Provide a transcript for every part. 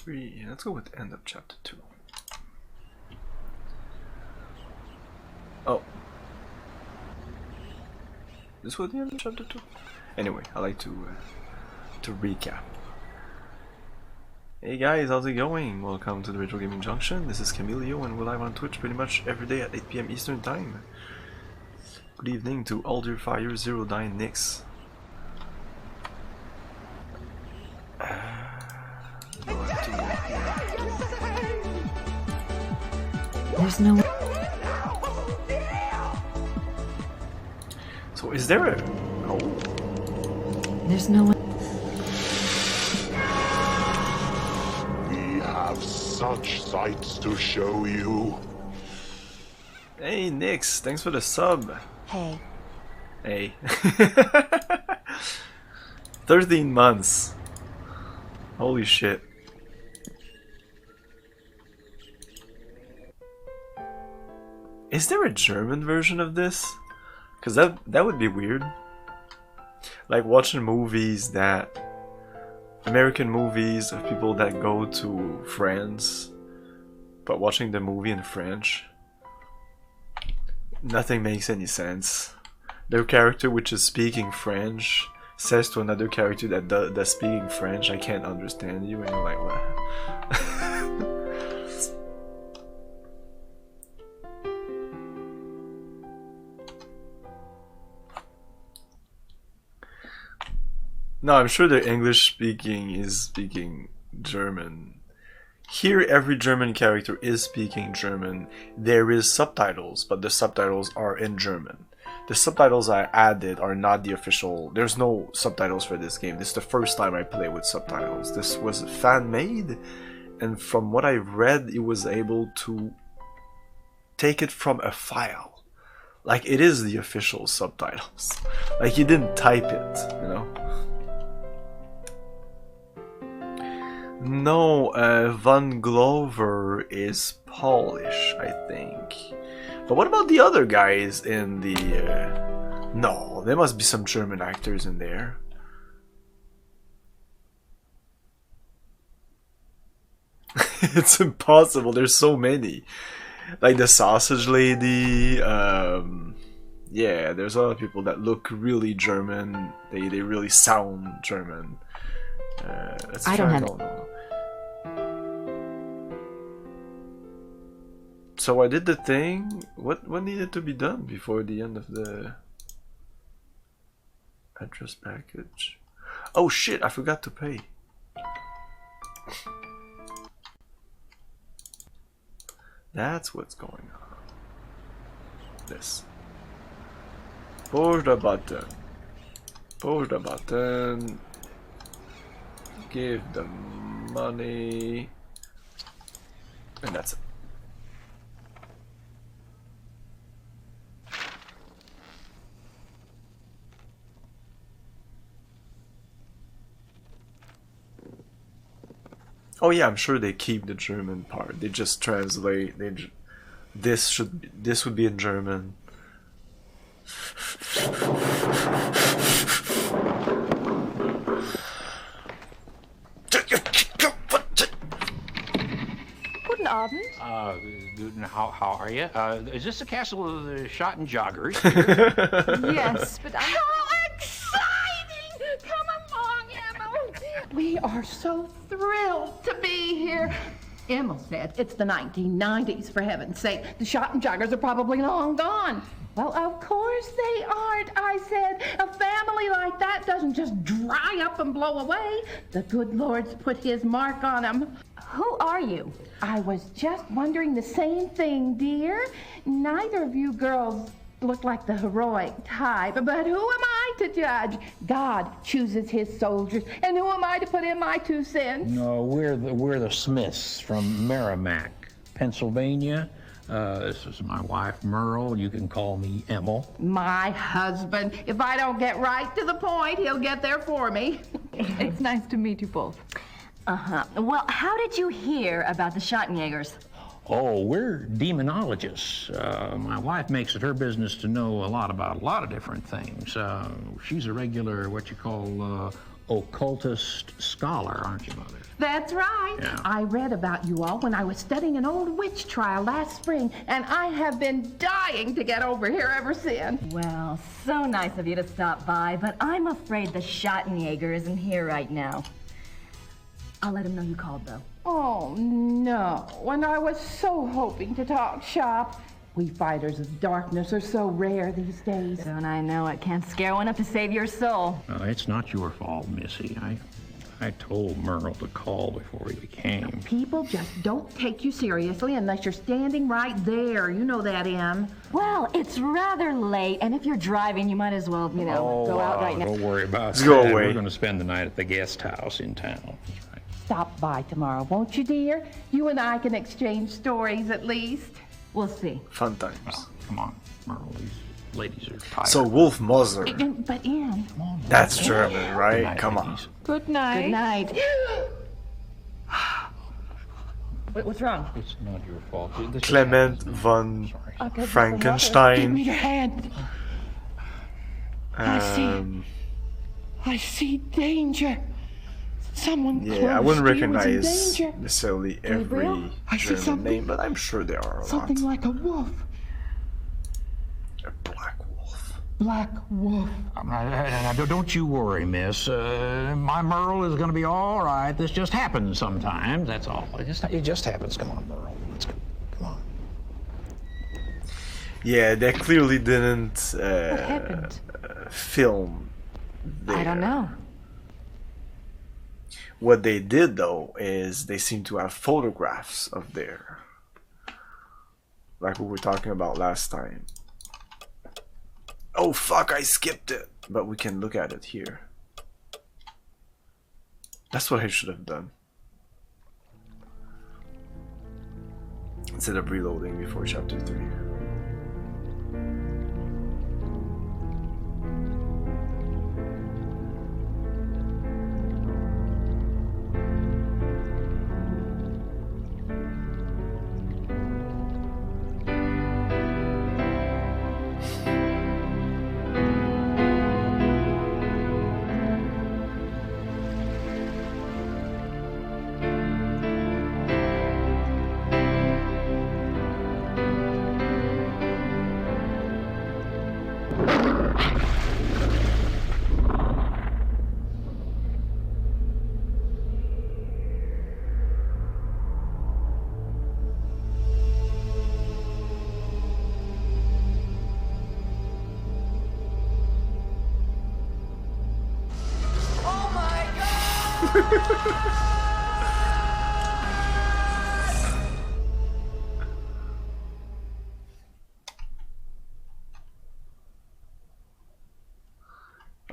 let's go with end of chapter 2. Oh. This was the end of chapter 2? Anyway, I like to recap. Hey guys, how's it going? Welcome to the Retro Gaming Junction. This is Camilio and we're live on Twitch pretty much every day at 8 PM Eastern Time. Good evening to Alder Fire Zero Dine Nix. There's no. So is there a... Oh. There's no. We have such sights to show you. Hey Nix, thanks for the sub. Hey. Hey. 13 months. Holy shit. Is there a German version of this? Cause that would be weird. Like watching movies that... American movies of people that go to France, but watching the movie in French. Nothing makes any sense. Their character which is speaking French says to another character that's speaking French, I can't understand you, and you're like, what? No, I'm sure the English speaking is speaking German. Here every German character is speaking German. There is subtitles, but the subtitles are in German. The subtitles I added are not the official. There's no subtitles for this game. This is the first time I play with subtitles. This was fan-made, and from what I've read, it was able to take it from a file. Like, it is the official subtitles. Like, you didn't type it, you know? No, Van Glover is Polish, I think. But what about the other guys in the... No, there must be some German actors in there. It's impossible, there's so many. Like the sausage lady, yeah, there's a lot of people that look really German. They really sound German. I don't have it. So I did the thing. What needed to be done before the end of the address package? Oh shit, I forgot to pay. That's what's going on. This. Push the button. Push the button. Give the money. And that's it. Oh yeah, I'm sure they keep the German part. They just translate. This would be in German. Guten Abend. How are you? Is this the castle of the shot and joggers? Yes, but how exciting! Come along, Emma. We are so thrilled to be here. Emma said it's the 1990s, for heaven's sake. The shot and joggers are probably long gone. Well, of course they aren't, I said. A family like that doesn't just dry up and blow away. The good Lord's put his mark on them. Who are you? I was just wondering the same thing, dear. Neither of you girls look like the heroic type, but who am I to judge? God chooses his soldiers, and who am I to put in my 2 cents? No, we're the Smiths from Merrimack, Pennsylvania. This is my wife, Merle. You can call me Emil. My husband. If I don't get right to the point, he'll get there for me. It's nice to meet you both. Well, how did you hear about the Schottenjägers? Oh, we're demonologists. My wife makes it her business to know a lot about a lot of different things. She's a regular, what you call, occultist scholar, aren't you, Mother? That's right. Yeah. I read about you all when I was studying an old witch trial last spring, and I have been dying to get over here ever since. Well, so nice of you to stop by, but I'm afraid the Schottenjäger isn't here right now. I'll let him know you called, though. Oh, no. And I was so hoping to talk shop. We fighters of darkness are so rare these days. Don't I know it? Can't scare one up to save your soul. It's not your fault, Missy. I told Merle to call before he came. People just don't take you seriously unless you're standing right there. You know that, Em. Well, it's rather late, and if you're driving, you might as well, go out right now. Don't worry about Let's that. go away. We're going to spend the night at the guest house in town. Stop by tomorrow, won't you, dear? You and I can exchange stories at least. We'll see. Fun times. Well, come on, Merle. These ladies are tired. So Wolf Mother. But, Em. Come on, That's Merle. German, Good right? night, Come on. ladies. Good night. Good night. What's wrong? It's not your fault. This just Clement happens. von Sorry. Give me Frankenstein. your hand. I see danger. Someone close Yeah, I wouldn't to you is in recognize danger. necessarily every Gabriel? I see German something. name, but I'm sure there are a lot. Something like a wolf. A black wolf. Black wolf. Now, don't you worry, miss. My Merle is going to be all right. This just happens sometimes, that's all. It just happens. Come on, Merle. Let's go. Come on. Yeah, they clearly didn't What happened? film there. I don't know. What they did though is they seem to have photographs of there, like we were talking about last time. Oh fuck, I skipped it, but we can look at it here. That's what I should have done instead of reloading before chapter 3.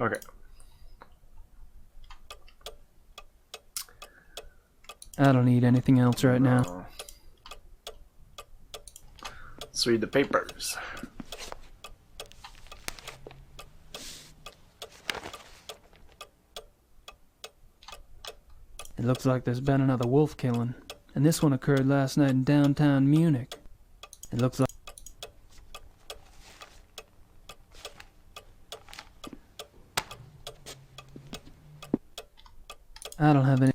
Okay. I don't need anything else right now. Let's read the papers. It looks like there's been another wolf killing, and this one occurred last night in downtown Munich. It looks like... I don't have any...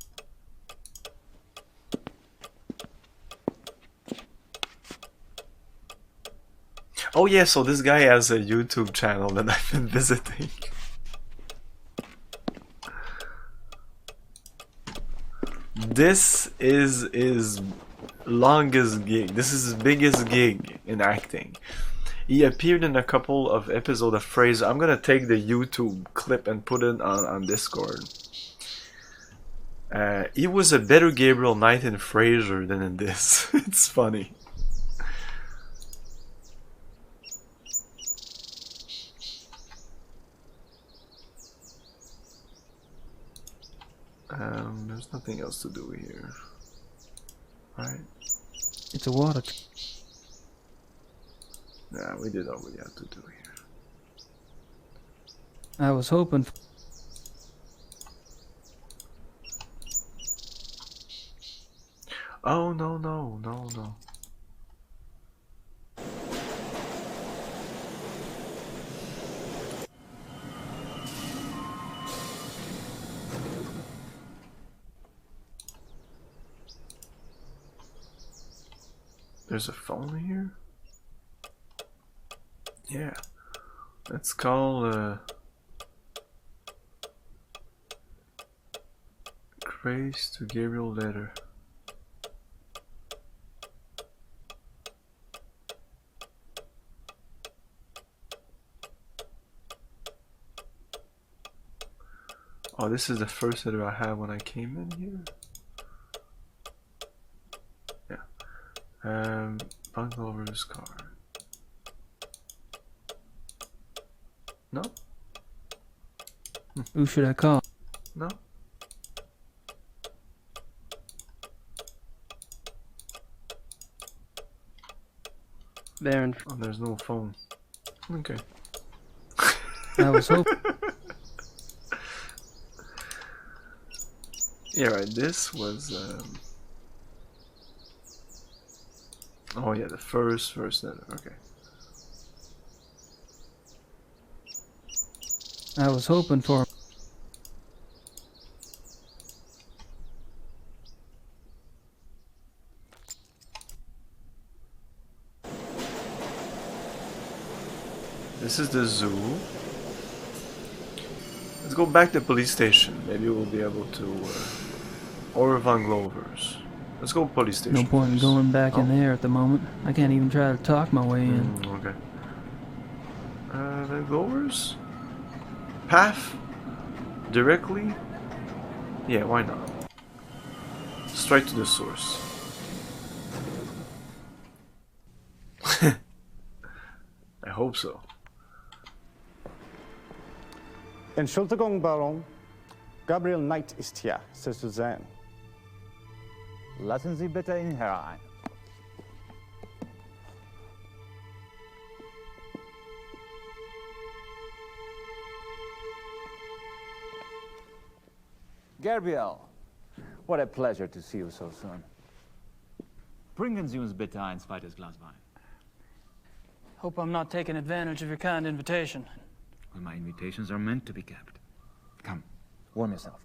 Oh yeah, so this guy has a YouTube channel that I've been visiting. This is his longest gig. This is his biggest gig in acting. He appeared in a couple of episodes of Fraser. I'm gonna take the YouTube clip and put it on Discord. He was a better Gabriel Knight in Fraser than in this. It's funny. There's nothing else to do here. Right? It's a water... Nah, we did all we had to do here. I was hoping... Oh, no. There's a phone here? Yeah. Let's call Grace to Gabriel letter. Oh, this is the first letter I had when I came in here. Yeah. Bungalover's car. No? Who should I call? No? Baron. Oh, there's no phone. Okay. I was hoping. Yeah, right. This was. Oh yeah, the first letter. Okay. I was hoping for. This is the zoo. Let's go back to the police station. Maybe we'll be able to. Or Van Glover's. Let's go police station. No point in going back in there at the moment. I can't even try to talk my way in. Okay. Van Glover's? Path? Directly? Yeah, why not? Straight to the source. I hope so. Entschuldigung, Baron. Gabriel Knight ist hier, c'est Suzanne. Lassen Sie bitte ihn herein. Gabriel, what a pleasure to see you so soon. Bringen Sie uns bitte ein zweites Glas Wein. Hope I'm not taking advantage of your kind invitation. Well, my invitations are meant to be kept. Come, warm yourself.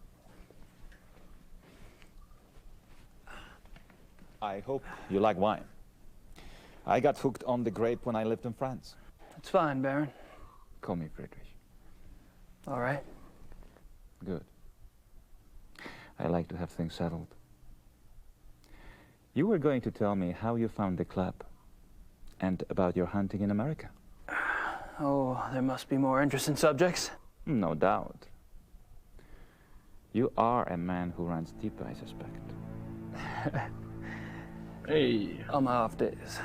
I hope you like wine. I got hooked on the grape when I lived in France. It's fine, Baron. Call me Friedrich. All right. Good. I like to have things settled. You were going to tell me how you found the club and about your hunting in America. Oh, there must be more interesting subjects. No doubt. You are a man who runs deep, I suspect. Hey. On my off days.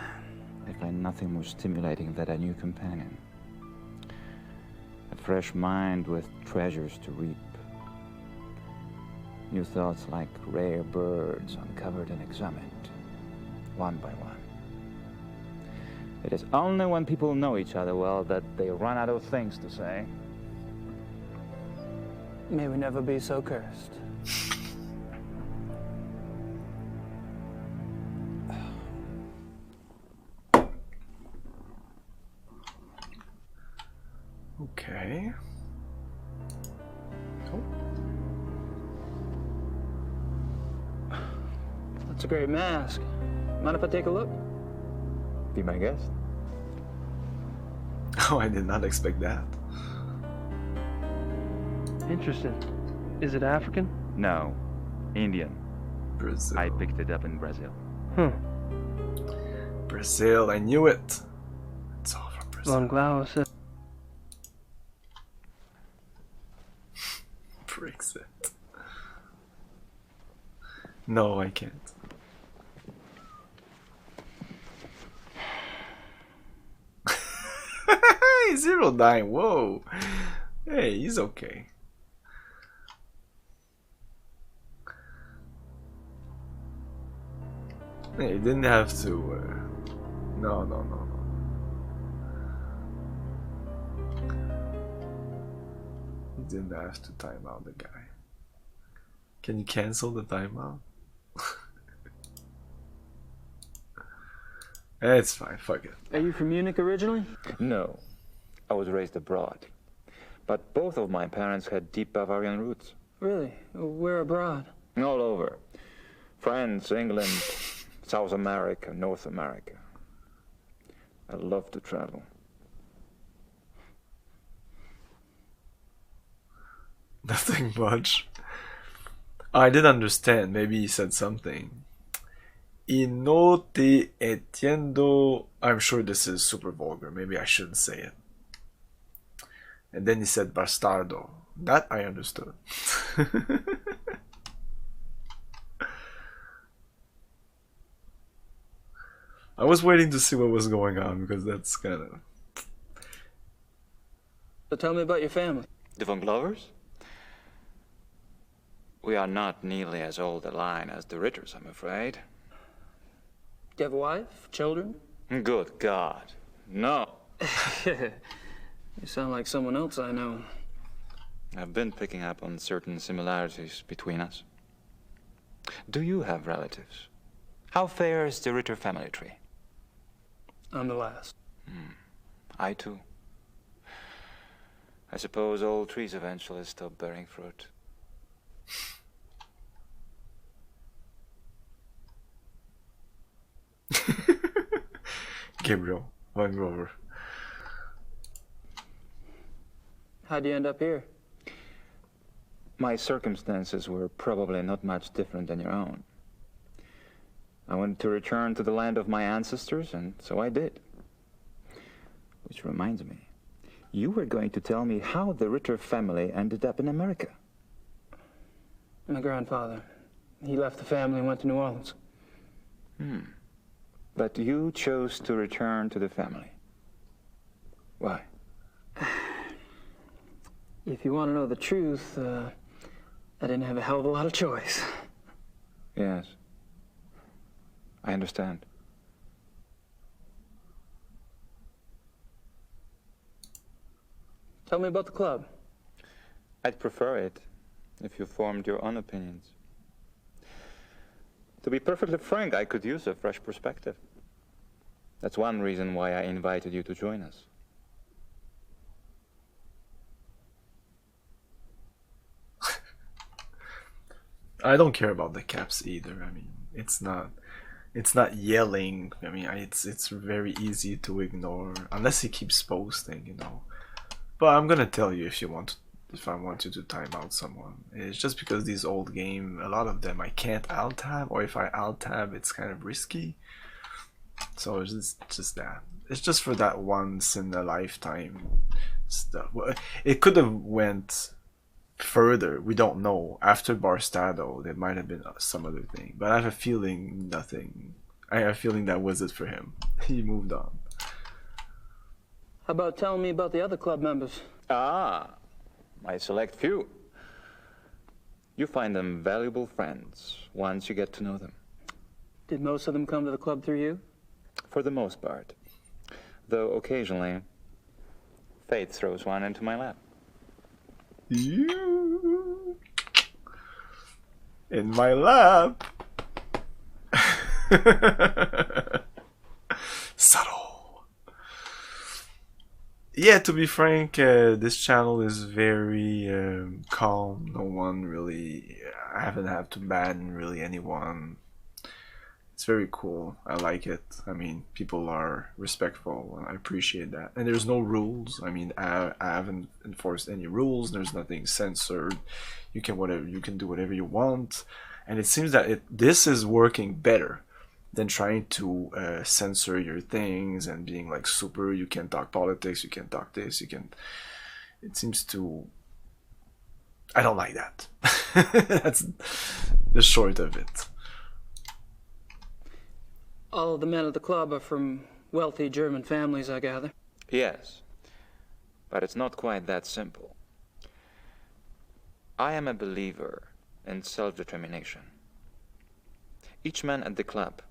I find nothing more stimulating than a new companion. A fresh mind with treasures to reap. New thoughts like rare birds uncovered and examined, one by one. It is only when people know each other well that they run out of things to say. May we never be so cursed. Okay. Oh. That's a great mask. Mind if I take a look? Be my guest. Oh, I did not expect that. Interesting. Is it African? No, Indian. Brazil. I picked it up in Brazil. Brazil, I knew it. It's all from Brazil. Von Glauer said. Brexit. No, I can't. Hey, 09, whoa. Hey, he's okay. Hey, you didn't have to. No. You didn't have to time out the guy. Can you cancel the timeout? It's fine, fuck it. Are you from Munich originally? No, I was raised abroad. But both of my parents had deep Bavarian roots. Really? Where abroad? All over. France, England, South America, North America. I love to travel. Nothing much. I did understand. Maybe he said something. Y no te entiendo. I'm sure this is super vulgar. Maybe I shouldn't say it. And then he said bastardo. That I understood. I was waiting to see what was going on because that's kind of... So tell me about your family. The Von Glovers? We are not nearly as old a line as the Ritters, I'm afraid. Do you have a wife, children? Good God, no. You sound like someone else I know. I've been picking up on certain similarities between us. Do you have relatives? How fares the Ritter family tree? I'm the last. I too. I suppose all trees eventually stop bearing fruit. Gabriel, Van Grover. How'd you end up here? My circumstances were probably not much different than your own. I wanted to return to the land of my ancestors, and so I did. Which reminds me, you were going to tell me how the Ritter family ended up in America. My grandfather. He left the family and went to New Orleans. But you chose to return to the family. Why? If you want to know the truth, I didn't have a hell of a lot of choice. Yes. I understand. Tell me about the club. I'd prefer it if you formed your own opinions. To be perfectly frank, I could use a fresh perspective. That's one reason why I invited you to join us. I don't care about the caps either. I mean, it's not yelling. I mean, it's very easy to ignore unless he keeps posting, you know. But I'm gonna tell you if I want you to time out someone. It's just because these old game, a lot of them I can't alt tab, or if I alt tab, it's kind of risky. So it's just that. It's just for that once in a lifetime stuff. It could have went further. We don't know. After Barstado, there might have been some other thing, but I have a feeling nothing. I have a feeling that was it for him. He moved on. How about telling me about the other club members? Ah, my select few. You find them valuable friends once you get to know them. Did most of them come to the club through you? For the most part. Though occasionally, fate throws one into my lap. You in my lap. Subtle. Yeah, to be frank, this channel is very calm. No one really, I haven't had to ban really anyone. It's very cool. I like it. I mean, people are respectful, and I appreciate that. And there's no rules. I mean, I haven't enforced any rules. There's nothing censored. You can do whatever you want. And it seems that this is working better than trying to censor your things and being like super. You can't talk politics. You can't talk this. You can. It seems to. I don't like that. That's the short of it. All of the men at the club are from wealthy German families, I gather. Yes, but it's not quite that simple. I am a believer in self-determination. Each man at the club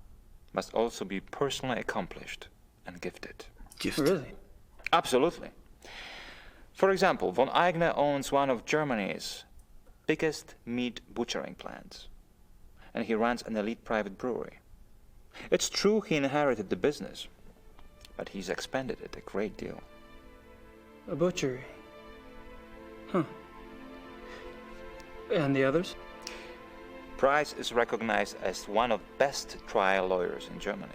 must also be personally accomplished and gifted. Really? Absolutely. For example, von Eigner owns one of Germany's biggest meat butchering plants, and he runs an elite private brewery. It's true he inherited the business, but he's expanded it a great deal. A butchery? Huh. And the others? Price is recognized as one of the best trial lawyers in Germany.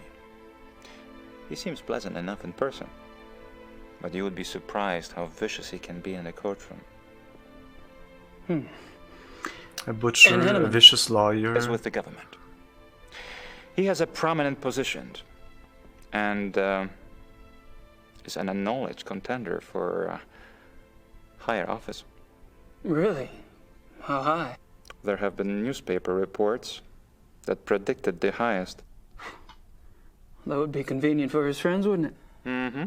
He seems pleasant enough in person, but you would be surprised how vicious he can be in the courtroom. A butcher, a vicious lawyer. Is with the government. He has a prominent position, and is an acknowledged contender for higher office. Really? How high? There have been newspaper reports that predicted the highest. That would be convenient for his friends, wouldn't it? Mm-hmm.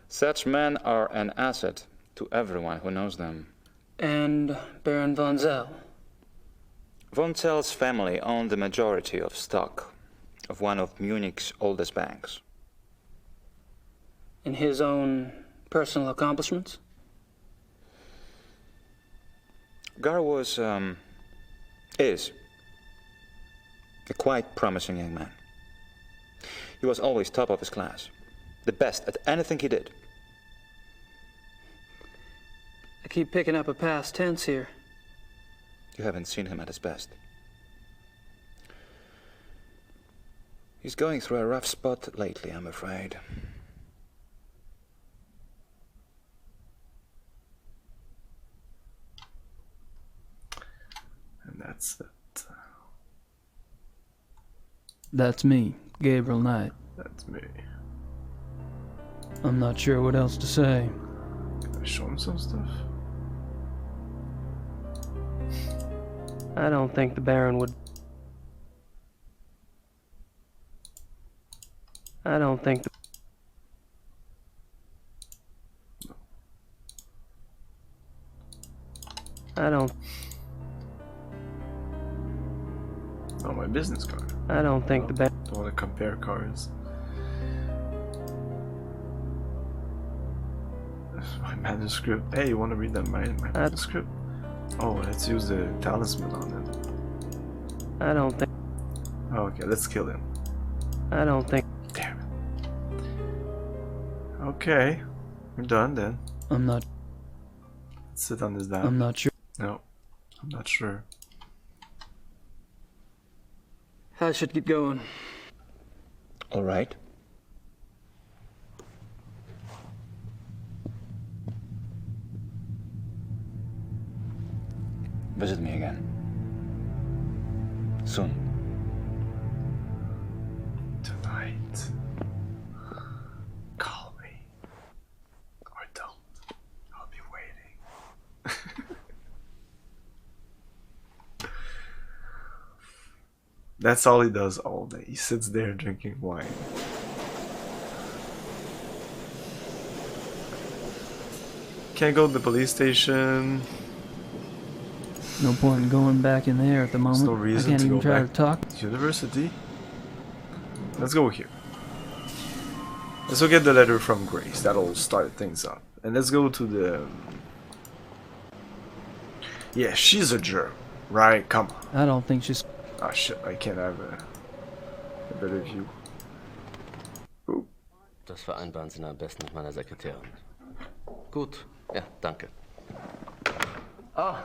Such men are an asset to everyone who knows them. And Baron von Zell? Von Zell's family owned the majority of stock of one of Munich's oldest banks. In his own personal accomplishments? Gar is a quite promising young man. He was always top of his class, the best at anything he did. I keep picking up a past tense here. You haven't seen him at his best. He's going through a rough spot lately, I'm afraid. And that's it. That's me, Gabriel Knight. That's me. I'm not sure what else to say. Can I show him some stuff? I don't think the Baron would... I don't think the... I don't... Oh, my business card. I don't think the Baron... Don't want to compare cards. My manuscript. Hey, you want to read that my manuscript? Oh, let's use the talisman on him. I don't think... Oh, okay, let's kill him. I don't think... Damn it. Okay, we're done then. I'm not... Let's sit on this down. I'm not sure. No, I'm not sure. I should get going. All right. Visit me again. Soon. Tonight. Call me. Or don't. I'll be waiting. That's all he does all day. He sits there drinking wine. Can't go to the police station. No point in going back in there at the moment. There's no reason I can't to even go try back to talk. to university. Let's go here. Let's go get the letter from Grace. That'll start things up. And let's go to the... Yeah, she's a jerk, right? Come on. I don't think she's... Ah shit, I can't have a better view. Ooh. Das vereinbaren Sie am besten mit meiner Sekretärin. Gut, ja, danke. Ah,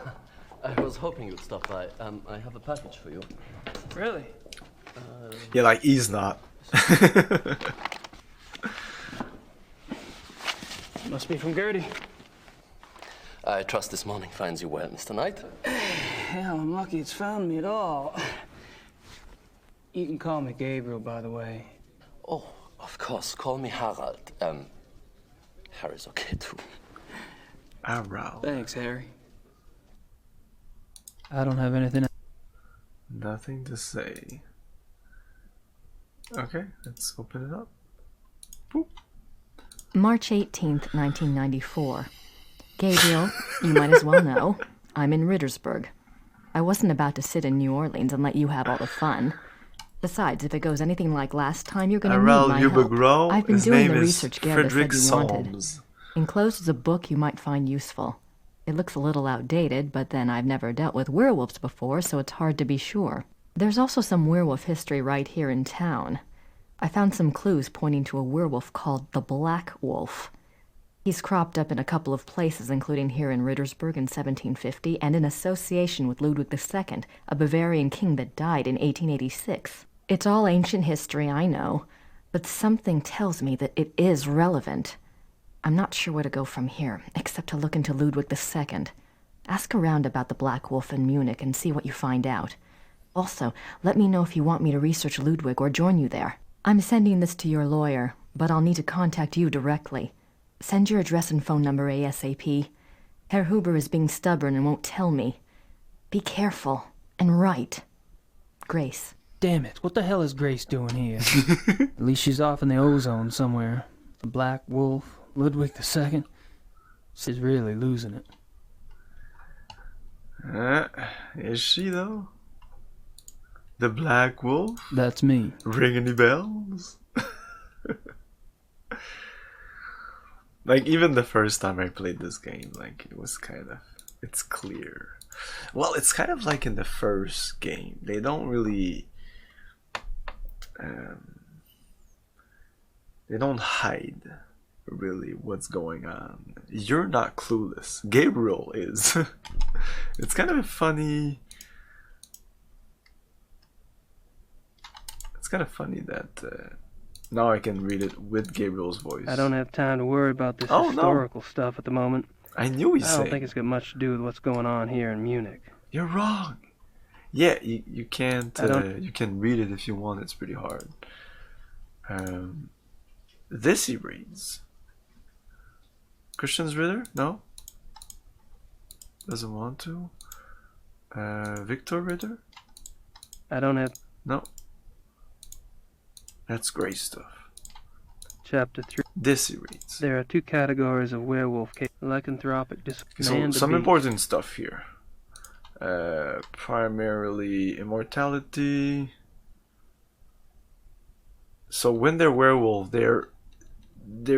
I was hoping you'd stop by. I have a package for you. Really? Yeah, like he's not. Must be from Gertie. I trust this morning finds you well, Mr. Knight. Hell, I'm lucky it's found me at all. You can call me Gabriel, by the way. Oh, of course. Call me Harald. Harry's okay too. Harald. Thanks, Harry. I don't have anything... Nothing to say. Okay, let's open it up. Boop. March 18th, 1994. Gabriel, you might as well know, I'm in Rittersburg. I wasn't about to sit in New Orleans and let you have all the fun. Besides, if it goes anything like last time, you're going to need my help. I've been doing the research Garrett said you wanted. Enclosed is a book you might find useful. It looks a little outdated, but then I've never dealt with werewolves before, so it's hard to be sure. There's also some werewolf history right here in town. I found some clues pointing to a werewolf called the Black Wolf. He's cropped up in a couple of places, including here in Rittersberg in 1750, and in association with Ludwig II, a Bavarian king that died in 1886. It's all ancient history, I know, but something tells me that it is relevant. I'm not sure where to go from here, except to look into Ludwig II. Ask around about the Black Wolf in Munich and see what you find out. Also, let me know if you want me to research Ludwig or join you there. I'm sending this to your lawyer, but I'll need to contact you directly. Send your address and phone number ASAP. Herr Huber is being stubborn and won't tell me. Be careful and write. Grace. Damn it, what the hell is Grace doing here? At least she's off in the ozone somewhere. The Black Wolf, Ludwig II. She's really losing it. Is she though? The Black Wolf? That's me. Ring any bells? Like, even the first time I played this game, like, it was kind of, it's clear. Well, it's kind of like in the first game. They don't really, they don't hide, really, what's going on. You're not clueless. Gabriel is. It's kind of funny. It's kind of funny that now I can read it with Gabriel's voice. I don't have time to worry about this historical stuff at the moment. I knew he's saying. I don't think it's got much to do with what's going on here in Munich. You're wrong. Yeah, you can't. You can read it if you want. It's pretty hard. This he reads. Christian's Ritter? No. Doesn't want to. Victor Ritter? I don't have. No. That's great stuff. Chapter 3. This he reads. There are two categories of werewolf cases. Lycanthropic So some important stuff here. Primarily immortality. So when they're werewolf, they're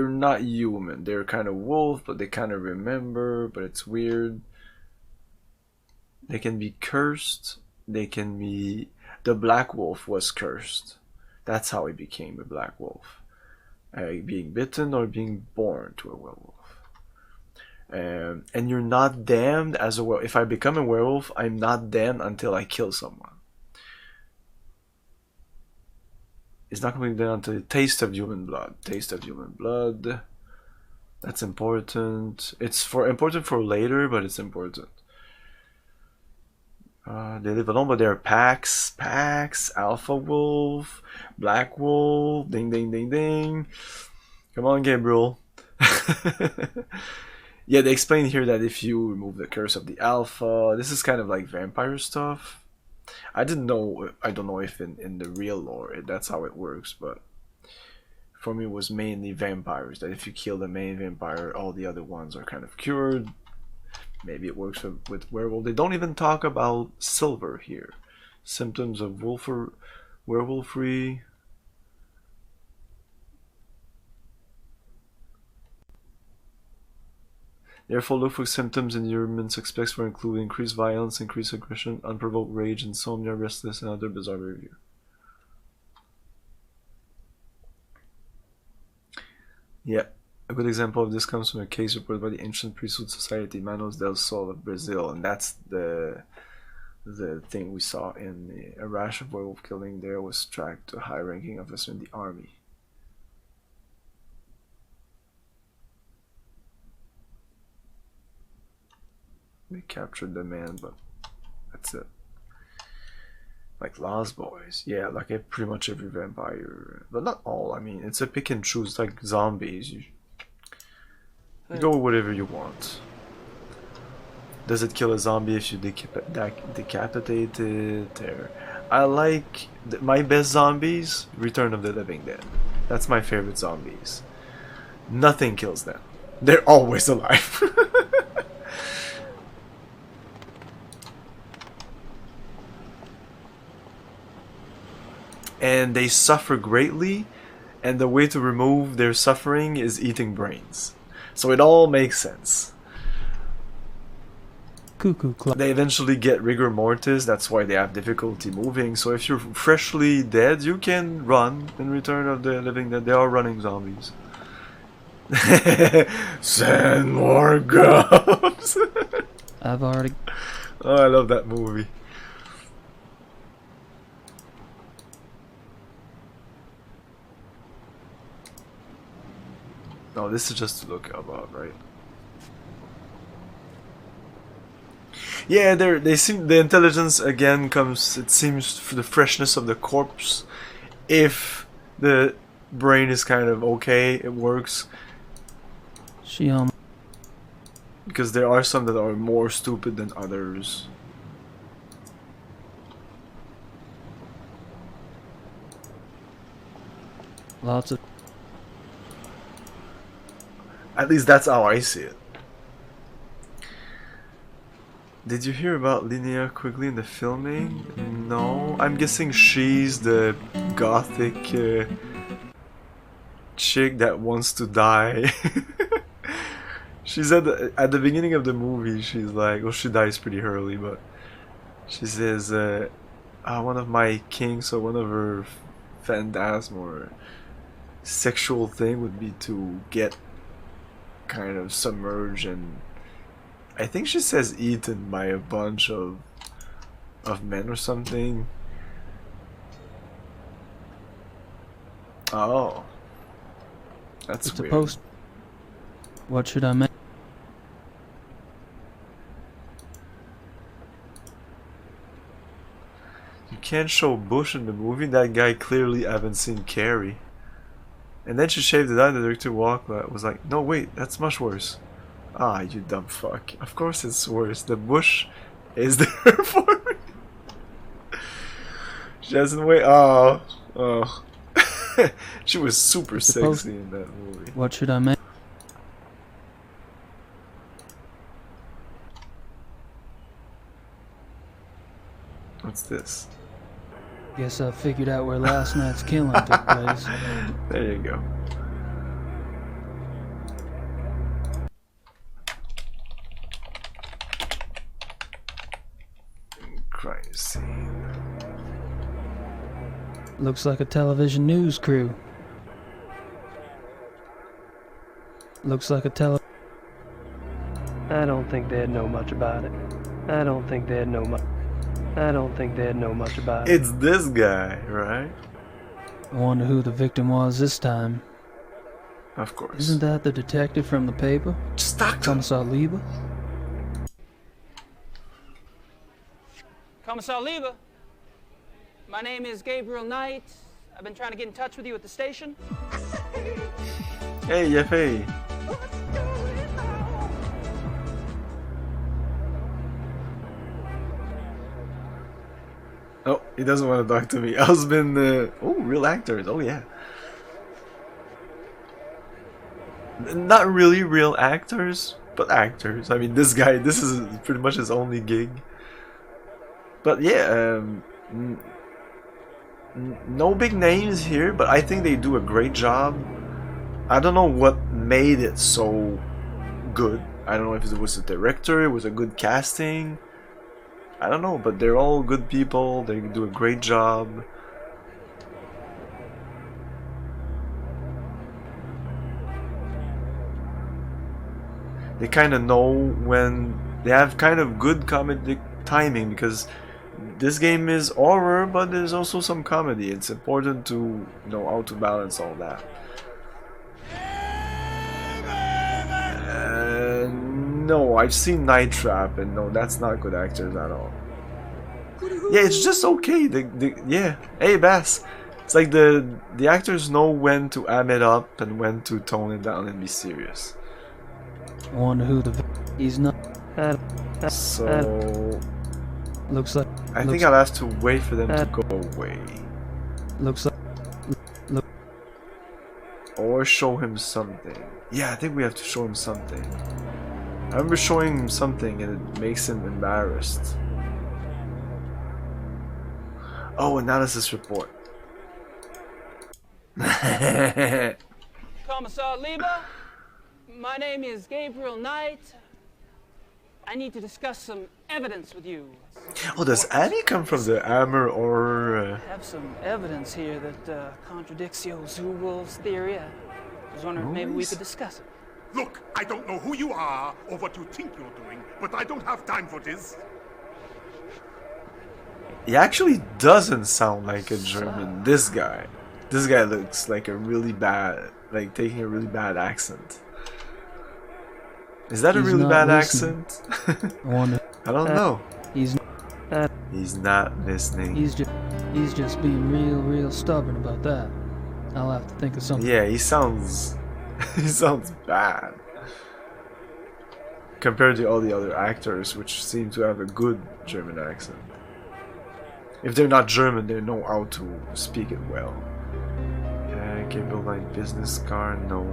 not human. They're kind of wolf, but they kind of remember, but it's weird. They can be cursed. They can be... The Black Wolf was cursed. That's how he became a Black Wolf. Being bitten or being born to a werewolf. And you're not damned as a werewolf. If I become a werewolf, I'm not damned until I kill someone. It's not going to be damned until the taste of human blood. Taste of human blood. That's important. It's important for later, but it's important. They live alone, but they're packs, alpha wolf, black wolf, ding ding ding ding. Come on, Gabriel. Yeah, they explain here that if you remove the curse of the alpha, this is kind of like vampire stuff. I don't know if in the real lore that's how it works, but for me it was mainly vampires, that if you kill the main vampire, all the other ones are kind of cured. Maybe it works with werewolf. They don't even talk about silver here. Symptoms of werewolfery. Therefore, look for symptoms in human suspects for including increased violence, increased aggression, unprovoked rage, insomnia, restless, and other bizarre behavior. Yeah. A good example of this comes from a case reported by the ancient priesthood society Manos del Sol of Brazil, and that's the thing we saw in a rash of werewolf killing. There was tracked to a high-ranking officer in the army. They captured the man, but that's it. Like Lost Boys, yeah, like pretty much every vampire, but not all. I mean, it's a pick and choose, like zombies. You go with whatever you want. Does it kill a zombie if you decapitate it? I like my best zombies, Return of the Living Dead. That's my favorite zombies. Nothing kills them. They're always alive. And they suffer greatly, and the way to remove their suffering is eating brains. So it all makes sense. Cuckoo clock. They eventually get rigor mortis, that's why they have difficulty moving. So if you're freshly dead, you can run in Return of the Living Dead. They are running zombies. Send more gums. I've already... Oh, I love that movie. No, this is just to look about, right? Yeah, they seem the intelligence again comes. It seems for the freshness of the corpse. If the brain is kind of okay, it works. Because there are some that are more stupid than others. Lots of... At least that's how I see it. Did you hear about Linnea Quigley in the filming? No. I'm guessing she's the gothic chick that wants to die. She's at the beginning of the movie. She's like, well, she dies pretty early, but she says, one of my kinks or one of her phantasm or sexual thing would be to get kind of submerged and I think she says eaten by a bunch of men or something. Oh, that's it's weird. A post. What should I make? You can't show Bush in the movie. That guy clearly haven't seen Carrie. And then she shaved it out. The director was like, no, wait, that's much worse. Ah, you dumb fuck. Of course it's worse. The bush is there for me. She doesn't wait. Oh. She was super sexy in that movie. What should I make? What's this? Guess I figured out where last night's killing took place. There you go. Crime scene. Looks like a television news crew. Looks like a I don't think they'd know much about it. I don't think they'd know much about it. It's this guy, right? I wonder who the victim was this time. Of course. Isn't that the detective from the paper? Just talk to him. Commissar Lieber? Commissar Lieber, my name is Gabriel Knight. I've been trying to get in touch with you at the station. Hey, Yeffy. Oh, he doesn't want to talk to me. Husband, oh, real actors. Oh, yeah. Not really real actors, but actors. I mean, this guy, this is pretty much his only gig. But yeah, no big names here, but I think they do a great job. I don't know what made it so good. I don't know if it was the director, it was a good casting. I don't know, but they're all good people. They do a great job. They kind of know when they have kind of good comedic timing, because this game is horror, but there's also some comedy. It's important to know how to balance all that. No, I've seen Night Trap, and no, that's not good actors at all. Yeah, it's just okay. Yeah, hey Bass. It's like the actors know when to amp it up and when to tone it down and be serious. I wonder who he's not. So Looks like. I think I'll have to wait for them to go away. Looks like. Or show him something. Yeah, I think we have to show him something. I remember showing him something and it makes him embarrassed. Oh, analysis report. Commissar Lieber, my name is Gabriel Knight. I need to discuss some evidence with you. Oh, does Annie come from the Hammer or... I have some evidence here that contradicts your Zoo Wolves theory. I was wondering if maybe we could discuss it. Look, I don't know who you are or what you think you're doing, but I don't have time for this. He actually doesn't sound like a German. This guy looks like a really bad, like taking a really bad accent. Is that a really bad accent? I don't know. He's not listening. He's just being real stubborn about that. I'll have to think of something. Yeah, he sounds bad compared to all the other actors, which seem to have a good German accent. If they're not German, they know how to speak it well. Gabriel Knight business car, no.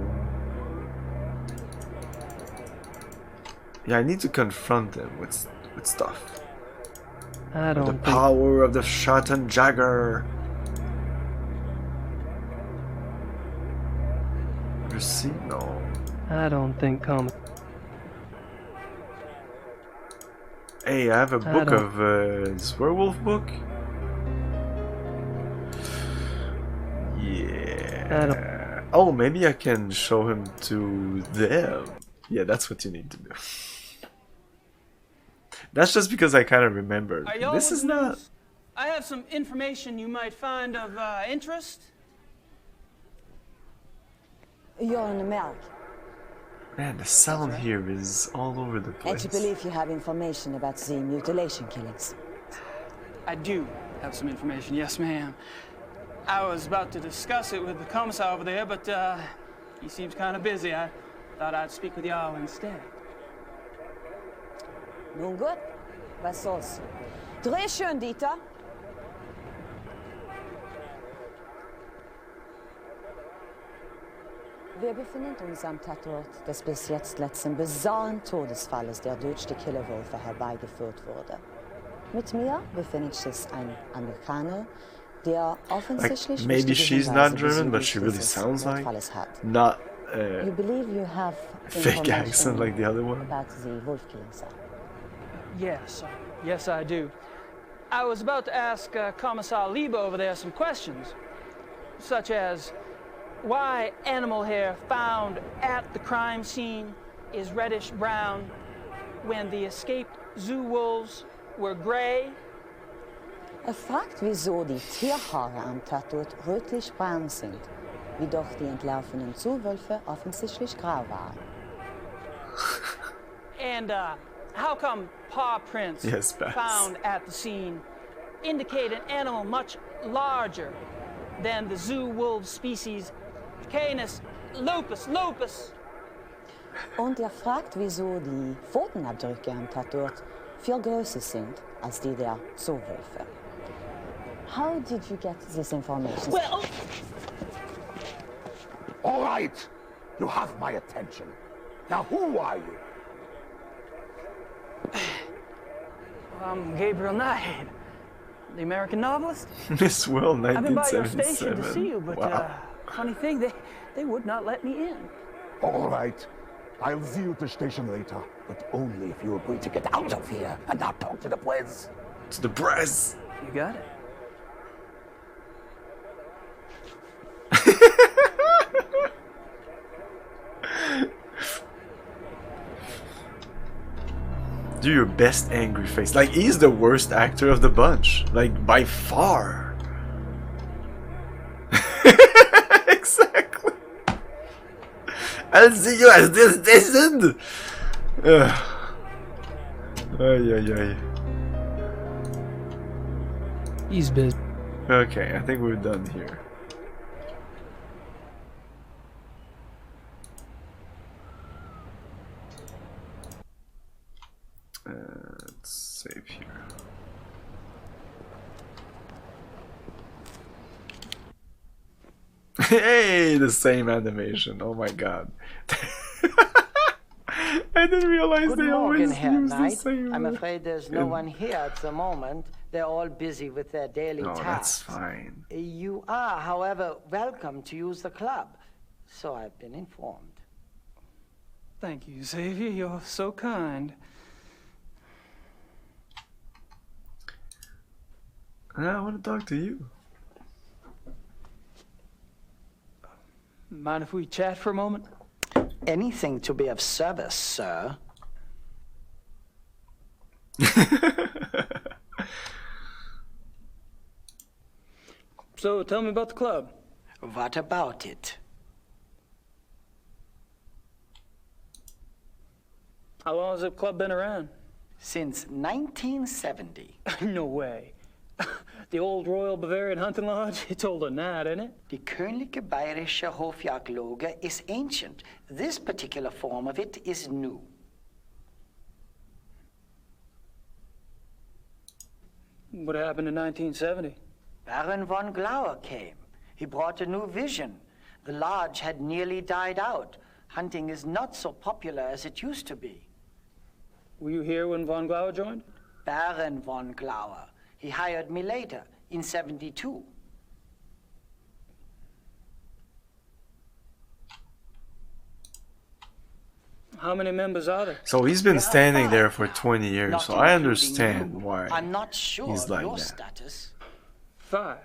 Yeah, I need to confront them with stuff. I don't The think... power of the Schatten Jagger. Receipt? No. I don't think comic... Hey, I have a book of this werewolf book. Yeah. Oh, maybe I can show him to them. Yeah, that's what you need to do. That's just because I kind of remembered. This is not... I have some information you might find of interest. You're in America. Man, the sound here is all over the place. And you believe you have information about the mutilation killings? I do have some information, yes ma'am. I was about to discuss it with the commissar over there, but he seems kind of busy. I thought I'd speak with y'all instead. Nun gut, was soll's. Dreh schön, Dieter. Wir befinden uns am Tatort des bis jetzt letzten bizarren Todesfalles, der durch die Killerwölfe herbeigeführt wurde. Mit mir befindet sich ein Amerikaner, der offensichtlich maybe she's not German, but she really sounds like not you believe you have fake accent like the other one. About the wolf killing, sir. Yes, I do. I was about to ask Commissar Liebe over there some questions, such as why animal hair found at the crime scene is reddish-brown when the escaped zoo wolves were gray. Fragt, wieso die Tierhaare am Tatort rötlich-braun sind, wie doch die entlaufenen Zuwölfe offensichtlich grau waren. And how come paw prints found at the scene indicate an animal much larger than the zoo wolf species Canis lupus? Und fragt, wieso die Pfotenabdrücke am Tatort viel größer sind als die der Zoowölfe. How did you get this information? Well, all right, you have my attention. Now, who are you? I'm Gabriel Knight, the American novelist. Miss World, I've been by your 1977. station to see you, but funny thing, they would not let me in. All right, I'll see you at the station later, but only if you agree to get out of here and not talk to the press. To the press. You got it. Do your best angry face. Like, he's the worst actor of the bunch. Like, by far. Exactly. I'll see you at this station. Ay. He's busy. Okay, I think we're done here. Let's save here. Hey, the same animation. Oh my god. I didn't realize Good they morning, always Herr use the Knight. same. I'm afraid there's no one here at the moment. They're all busy with their daily No, tasks. that's fine. You are, however, welcome to use the club. So I've been informed. Thank you, Xavier. You're so kind. I want to talk to you. Mind if we chat for a moment? Anything to be of service, sir. So, tell me about the club. What about it? How long has the club been around? Since 1970. No way. The old Royal Bavarian Hunting Lodge? It's older than that, isn't it? Die Königliche Bayerische Hofjagdloge is ancient. This particular form of it is new. What happened in 1970? Baron von Glauer came. He brought a new vision. The lodge had nearly died out. Hunting is not so popular as it used to be. Were you here when von Glauer joined? Baron von Glauer. He hired me later, in 72. How many members are there? So he's been standing there for 20 years, Not so I including understand you. why I'm not sure he's of like your that. status. 5.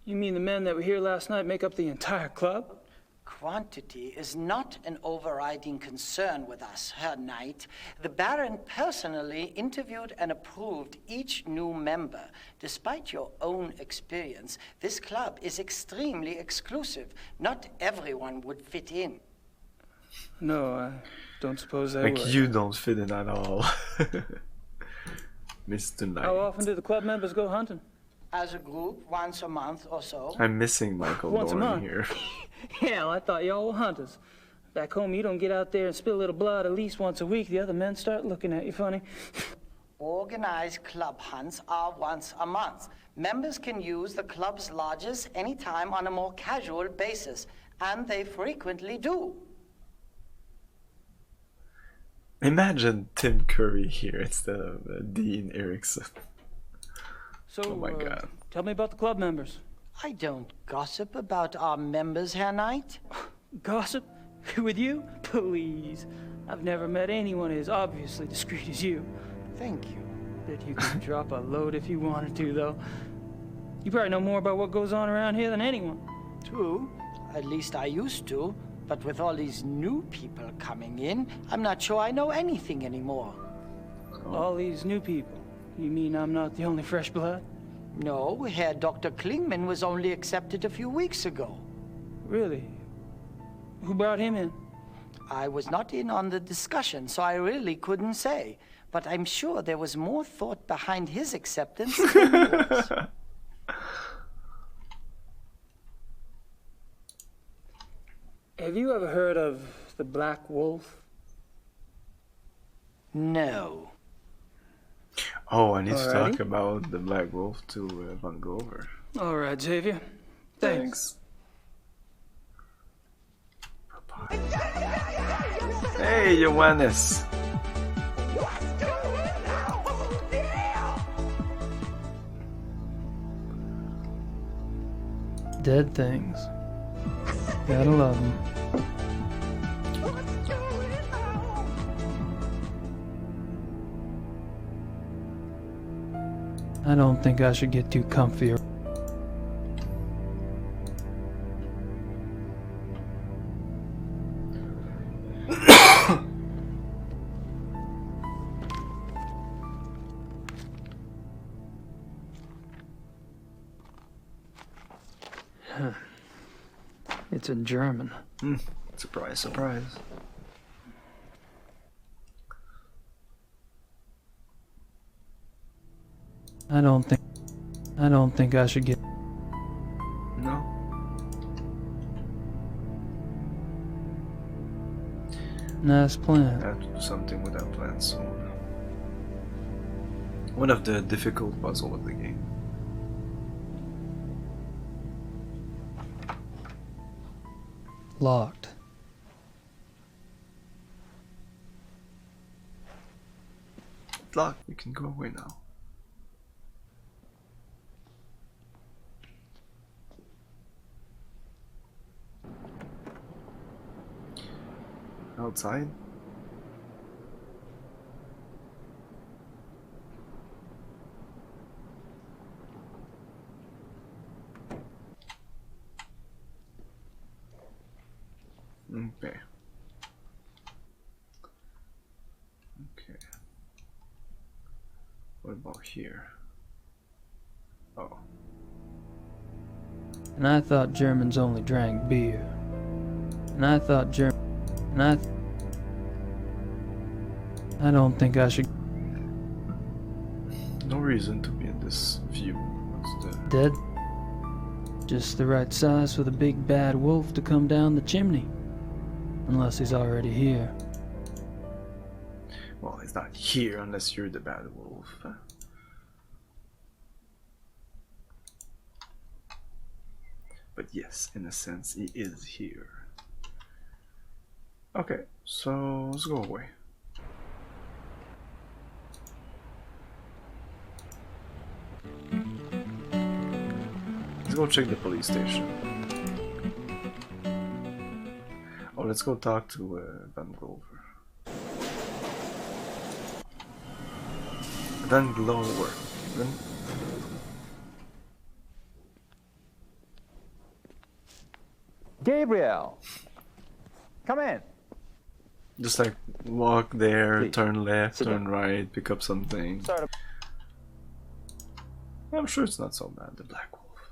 You mean the men that were here last night make up the entire club? Quantity is not an overriding concern with us, Herr Knight. The Baron personally interviewed and approved each new member. Despite your own experience, this club is extremely exclusive. Not everyone would fit in. No, I don't suppose they Like would. you don't fit in at all, Mr. Knight. How often do the club members go hunting? As a group, once a month or so. I'm missing Michael Once a Dorn month? here. Hell, I thought y'all were hunters. Back home, you don't get out there and spill a little blood at least once a week. The other men start looking at you funny. Organized club hunts are once a month. Members can use the club's lodges anytime on a more casual basis, and they frequently do. Imagine Tim Curry here instead of Dean Erickson. So, Oh my God. Tell me about the club members. I don't gossip about our members, Herr Knight. Gossip? With you? Please. I've never met anyone as obviously discreet as you. Thank you. Bet you could drop a load if you wanted to, though. You probably know more about what goes on around here than anyone. True. At least I used to. But with all these new people coming in, I'm not sure I know anything anymore. All these new people? You mean I'm not the only fresh blood? No, Herr Dr. Klingman was only accepted a few weeks ago. Really? Who brought him in? I was not in on the discussion, so I really couldn't say. But I'm sure there was more thought behind his acceptance than yours. Have you ever heard of the Black Wolf? No. Oh, I need to Alrighty. talk about the Black Wolf to Van Glover. All right, Xavier. Thanks. Hey, Johannes. Dead things. Gotta love them. I don't think I should get too comfy. It's in German. Surprise, surprise. I don't think I should get. No. Nice plan. I have to do something with that plan soon. One of the difficult puzzles of the game. Locked. It's locked. You can go away now. Outside? Okay. Okay. What about here? Oh. And I thought Germans only drank beer. And I thought I don't think I should... No reason to be in this view. What's the... Dead? Just the right size for the big bad wolf to come down the chimney. Unless he's already here. Well, he's not here unless you're the bad wolf. But yes, in a sense, he is here. Okay, so let's go away. Let's go check the police station. Oh, let's go talk to Van Glover. Van Glover. Gabriel! Come in. Just like walk there, Please. turn left, Sit turn down. right, pick up something. Sorry. I'm sure it's not so bad, the Black Wolf.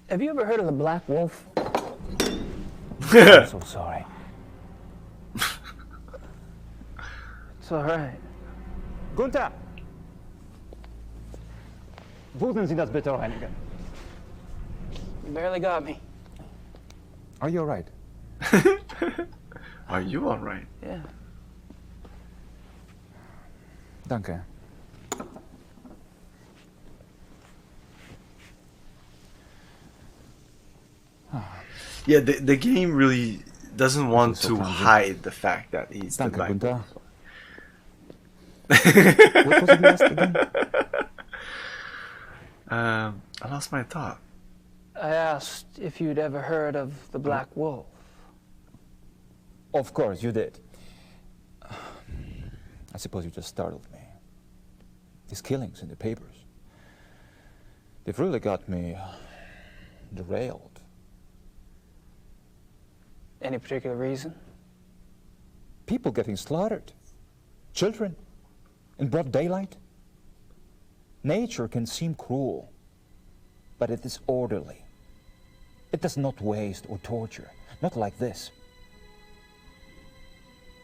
Have you ever heard of the Black Wolf? I'm so sorry. It's all right. Gunther! Würden Sie das bitte reinigen? You barely got me. Are you alright? Are you alright? Yeah. Danke. Yeah, the game really doesn't want so to proud of you. hide the fact that he's Danke, the Black Gunther. Wolf. What was it last again? I lost my thought. I asked if you'd ever heard of the Black Wolf. Of course, you did. I suppose you just startled me. These killings in the papers. They've really got me derailed. Any particular reason? People getting slaughtered. Children. In broad daylight. Nature can seem cruel, but it is orderly. It does not waste or torture. Not like this.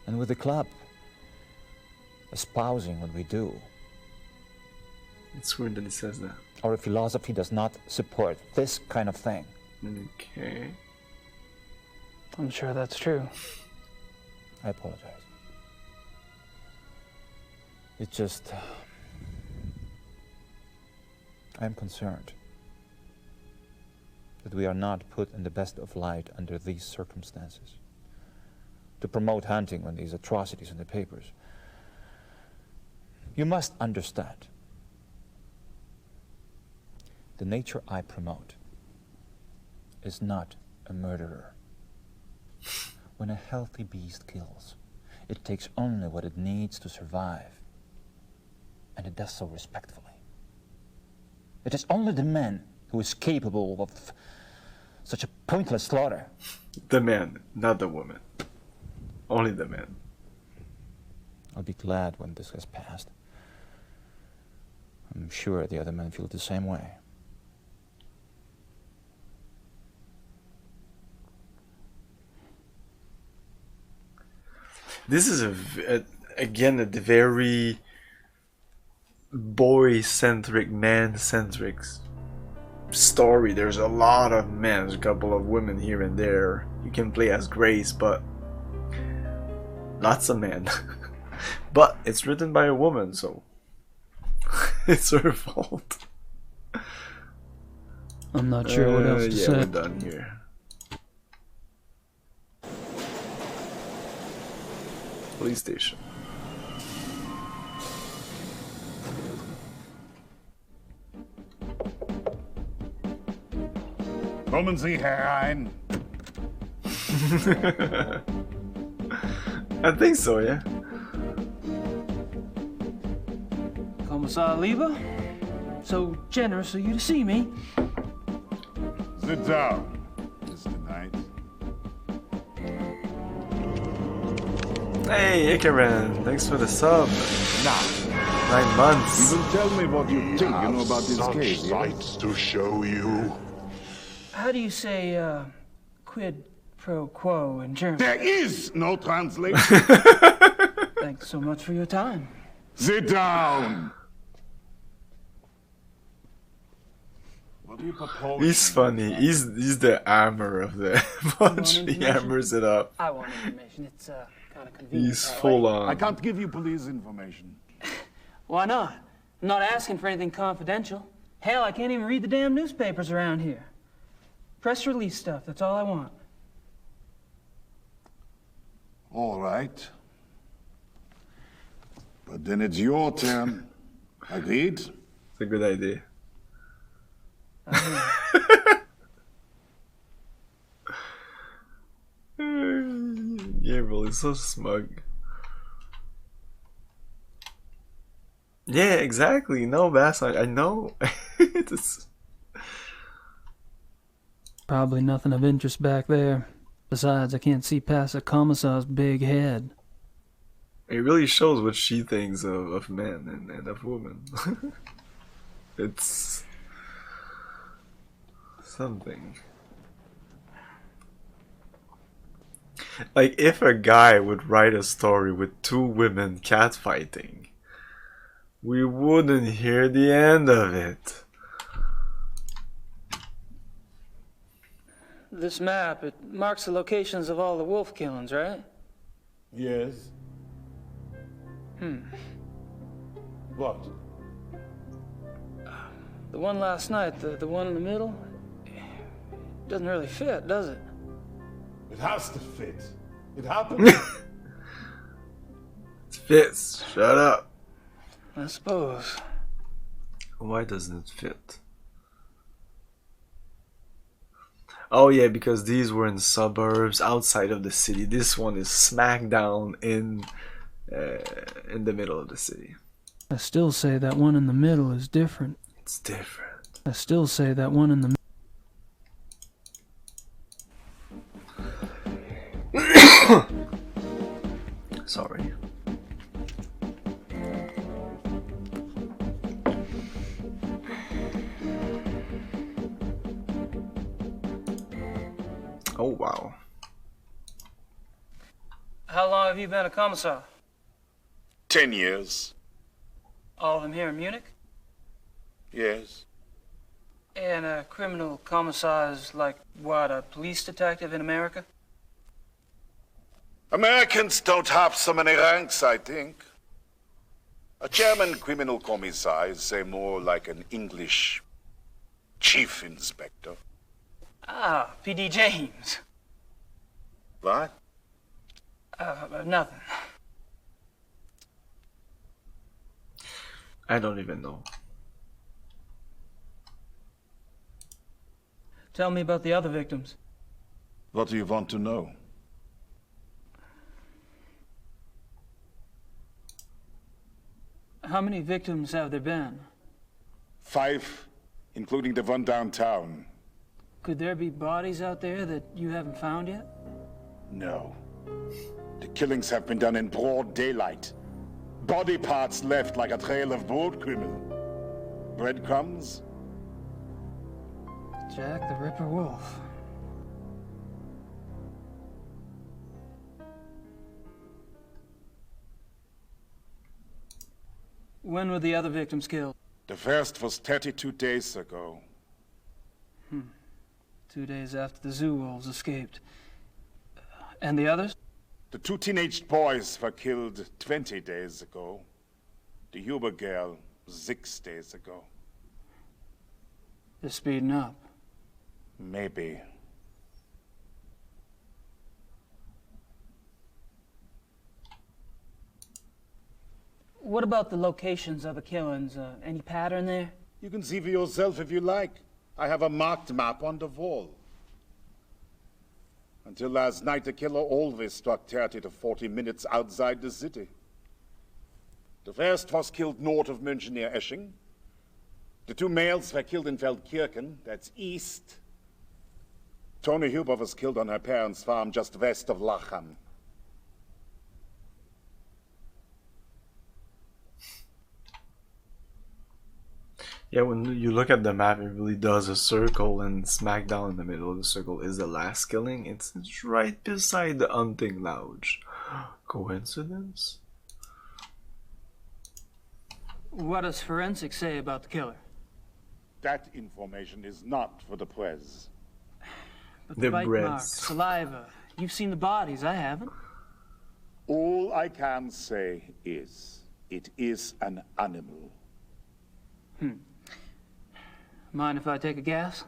And with the club espousing what we do, It's weird that he says that. our philosophy does not support this kind of thing. Okay. I'm sure that's true. I apologize. It's just... I am concerned that we are not put in the best of light under these circumstances. To promote hunting when these atrocities in the papers. You must understand. The nature I promote is not a murderer. When a healthy beast kills, it takes only what it needs to survive. And it does so respectfully. It is only the man who is capable of such a pointless slaughter. The man, not the woman. Only the man. I'll be glad when this has passed. I'm sure the other men feel the same way. This is again a very boy-centric, man-centric story. There's a lot of men, there's a couple of women here and there. You can play as Grace, but lots of men. But it's written by a woman, so it's her fault. I'm not sure what else to yeah, say. we're done here. Police station. Kommen Sie herein. I think so, yeah. Commissar Lieber, so generous of you to see me. Sit down, Mr. Knight. Hey, Ikaran, thanks for the sub. Now, 9 months. you will tell me what you think you know about this such case, sights to show you. How do you say, quid pro quo in German? There is no translation. Thanks so much for your time. Sit down. What do you propose? He's funny. He's the hammer of the bunch. He hammers it up. I want information. It's kind of convenient. He's full on. I can't give you police information. Why not? I'm not asking for anything confidential. Hell, I can't even read the damn newspapers around here. Press release stuff, that's all I want. All right. But then it's your turn. Agreed? It's a good idea. Gabriel is so smug. Yeah, exactly. No, Bass, I know. It's... Probably nothing of interest back there. Besides, I can't see past the commissar's big head. It really shows what she thinks of men and of women. It's something. Like, if a guy would write a story with 2 women catfighting, we wouldn't hear the end of it. This map, it marks the locations of all the wolf killings, right? Yes. What? The one last night, the one in the middle, doesn't really fit, does it? It has to fit. It happened. It fits. Shut up. I suppose. Why doesn't it fit? Oh yeah, because these were in suburbs outside of the city. This one is smack down in the middle of the city. I still say that one in the middle is different. It's different. I still say that one in the Sorry. Oh wow. How long have you been a commissar? 10 years. All of them here in Munich? Yes. And a criminal commissar is like, what, a police detective in America? Americans don't have so many ranks, I think. A German criminal commissar is, say, more like an English chief inspector. Ah, P.D. James. What? Nothing. I don't even know. Tell me about the other victims. What do you want to know? How many victims have there been? 5, including the one downtown. Could there be bodies out there that you haven't found yet? No. The killings have been done in broad daylight. Body parts left like a trail of boat criminal. Breadcrumbs? Jack the Ripper Wolf. When were the other victims killed? The first was 32 days ago. 2 days after the zoo wolves escaped. And the others? The 2 teenage boys were killed 20 days ago. The Huber girl 6 days ago. They're speeding up. Maybe. What about the locations of the killings? Any pattern there? You can see for yourself if you like. I have a marked map on the wall. Until last night, the killer always struck 30 to 40 minutes outside the city. The first was killed north of München near Esching. The 2 males were killed in Feldkirchen, that's east. Tony Huber was killed on her parents' farm just west of Lachem. Yeah, when you look at the map, it really does a circle, and smack down in the middle of the circle is the last killing. It's right beside the hunting lodge. Coincidence? What does forensics say about the killer? That information is not for the press. But the bite marks, saliva. You've seen the bodies, I haven't. All I can say is, it is an animal. Mind if I take a guess?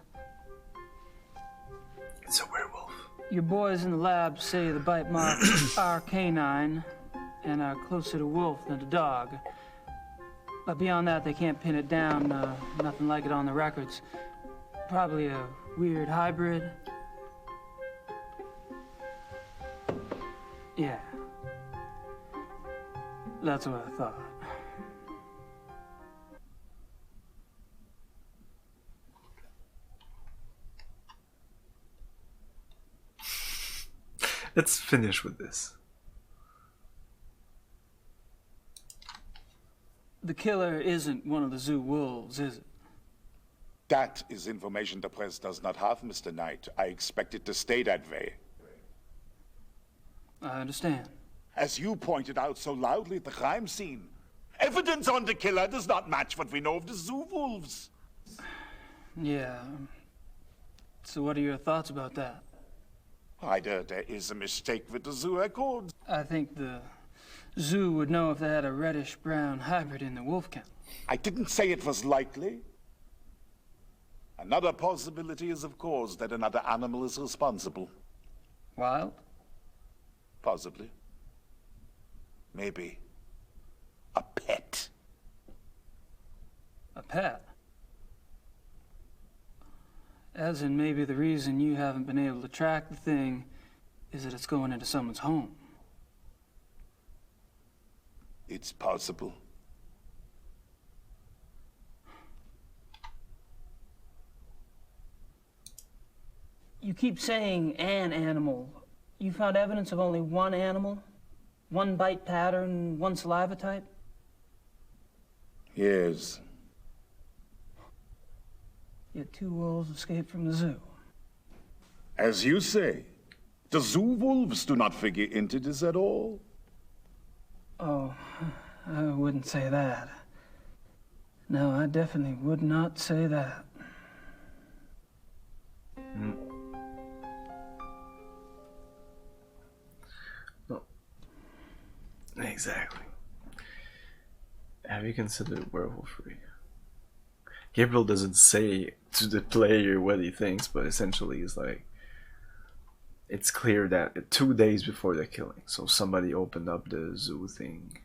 It's a werewolf. Your boys in the lab say the bite marks are canine and are closer to wolf than to dog. But beyond that, they can't pin it down. Nothing like it on the records. Probably a weird hybrid. Yeah. That's what I thought. Let's finish with this. The killer isn't one of the zoo wolves, is it? That is information the press does not have, Mr. Knight. I expect it to stay that way. I understand. As you pointed out so loudly at the crime scene, evidence on the killer does not match what we know of the zoo wolves. Yeah. So what are your thoughts about that? Either there is a mistake with the zoo records. I think the zoo would know if they had a reddish-brown hybrid in the wolf kennel. I didn't say it was likely. Another possibility is, of course, that another animal is responsible. Wild? Possibly. Maybe. A pet. A pet? As in maybe the reason you haven't been able to track the thing is that it's going into someone's home. It's possible. You keep saying an animal. You found evidence of only one animal? One bite pattern, one saliva type? Yes. Yet 2 wolves escaped from the zoo. As you say, the zoo wolves do not figure into this at all. Oh, I wouldn't say that. No, I definitely would not say that. No. Exactly. Have you considered werewolfery? Gabriel doesn't say to the player what he thinks, but essentially it's like, it's clear that 2 days before the killing, so somebody opened up the zoo thing.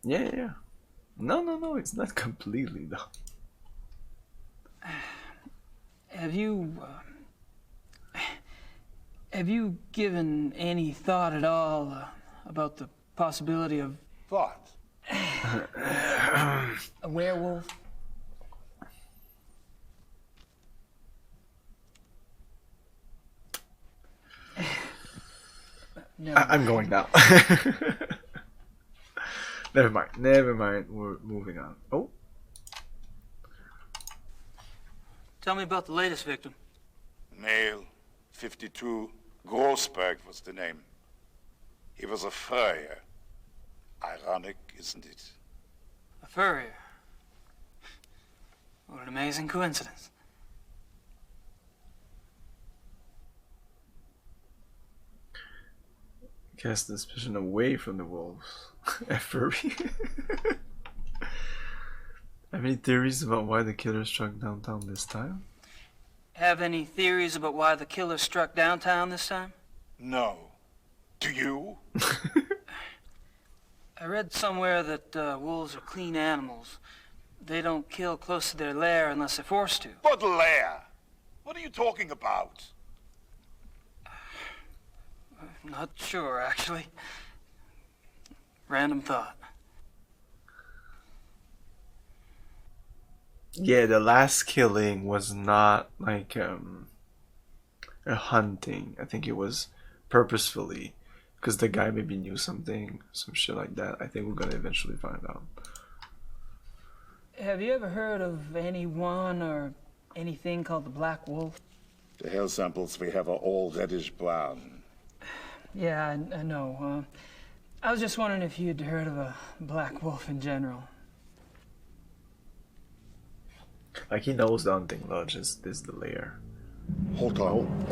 Yeah. No, it's not completely though. Have you given any thought at all about the possibility of what? A werewolf? I'm going now. Never mind. We're moving on. Oh. Tell me about the latest victim. Male, 52. Grossberg was the name. He was a furrier. Ironic, isn't it? A furrier? What an amazing coincidence. Cast the suspicion away from the wolves. A furry. Have any theories about why the killer struck downtown this time? Have any theories about why the killer struck downtown this time? No. Do you? I read somewhere that wolves are clean animals. They don't kill close to their lair unless they're forced to. What lair? What are you talking about? Not sure, actually. Random thought. Yeah, the last killing was not like a hunting. I think it was purposefully, because the guy maybe knew something, some shit like that. I think we're gonna eventually find out. Have you ever heard of anyone or anything called the Black Wolf? The hair samples we have are all reddish brown. Yeah, I know. I was just wondering if you'd heard of a Black Wolf in general. Like he knows the hunting lodge is the lair. Hold on.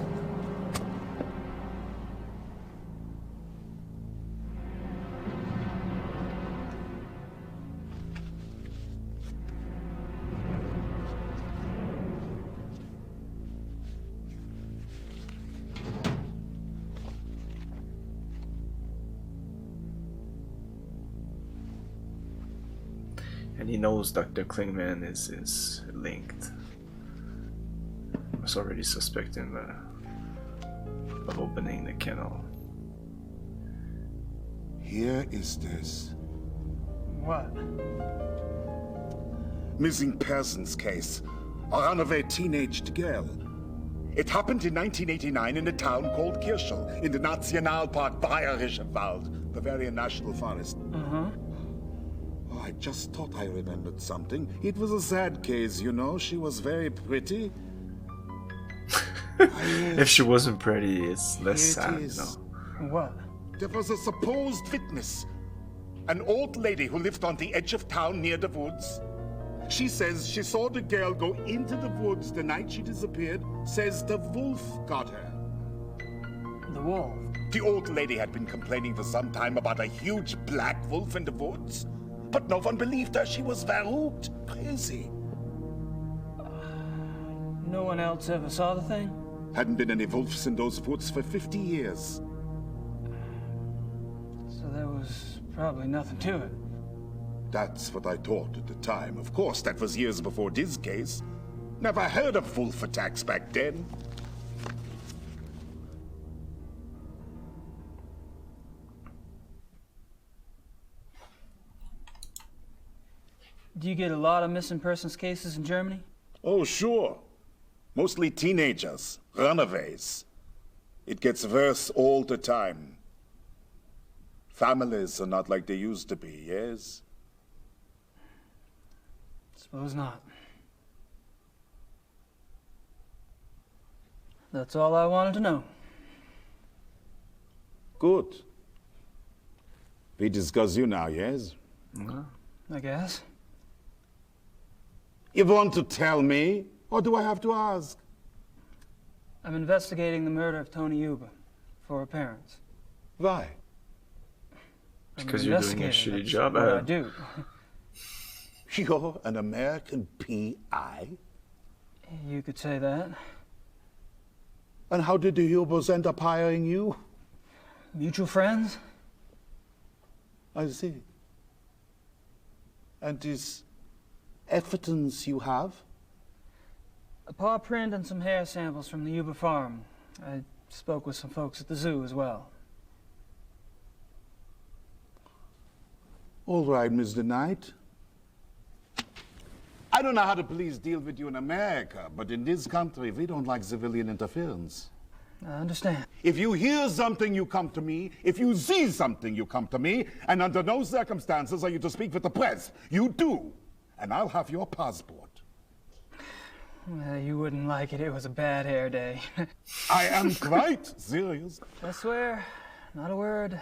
And he knows Dr. Klingman is linked. Was already suspecting of opening the kennel. Here is this. What? Missing persons case. A runaway teenaged girl. It happened in 1989 in a town called Kirschel, in the Nationalpark Bayerischer Wald, Bavarian National Forest. Uh-huh. Oh, I just thought I remembered something. It was a sad case, you know. She was very pretty. If she wasn't pretty, it's less Here it sad, is. you know. What? There was a supposed witness. An old lady who lived on the edge of town near the woods. She says she saw the girl go into the woods the night she disappeared. Says the wolf got her. The wolf? The old lady had been complaining for some time about a huge black wolf in the woods. But no one believed her. She was verrückt, crazy. No one else ever saw the thing? Hadn't been any wolves in those woods for 50 years. So there was probably nothing to it. That's what I thought at the time. Of course, that was years before this case. Never heard of wolf attacks back then. Do you get a lot of missing persons cases in Germany? Oh, sure. Mostly teenagers, runaways. It gets worse all the time. Families are not like they used to be, yes? Suppose not. That's all I wanted to know. Good. We discuss you now, yes? I guess. You want to tell me, or do I have to ask? I'm investigating the murder of Tony Yuba for her parents. Why? Because you're doing a shitty job What at I it. do. You're an American PI? You could say that. And how did the Hubers end up hiring you? Mutual friends? I see. And this evidence you have? A paw print and some hair samples from the Yuba farm. I spoke with some folks at the zoo as well. All right, Mr. Knight. I don't know how the police deal with you in America, but in this country, we don't like civilian interference. I understand. If you hear something, you come to me. If you see something, you come to me. And under no circumstances are you to speak with the press. You do. And I'll have your passport. You wouldn't like it. It was a bad hair day. I am quite serious. I swear, not a word.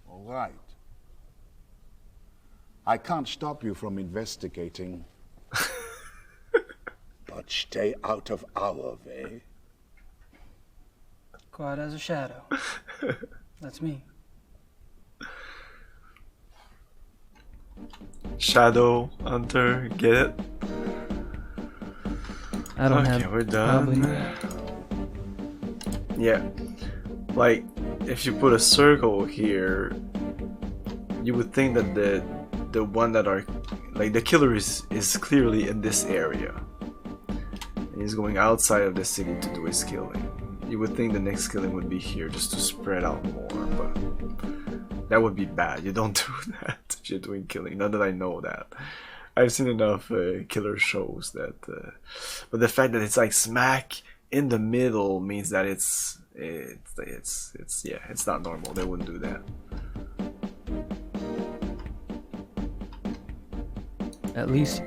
All right. I can't stop you from investigating. But stay out of our way. Quiet as a shadow. That's me. Shadow Hunter, get it? I don't okay, have we're done. Probably. Yeah, like if you put a circle here, you would think that the one that are like the killer is clearly in this area. And he's going outside of the city to do his killing. You would think the next killing would be here just to spread out more, but that would be bad. You don't do that if you're doing killing. Not that I know that. I've seen enough killer shows that, but the fact that it's like smack in the middle means that it's not normal. They wouldn't do that. At least.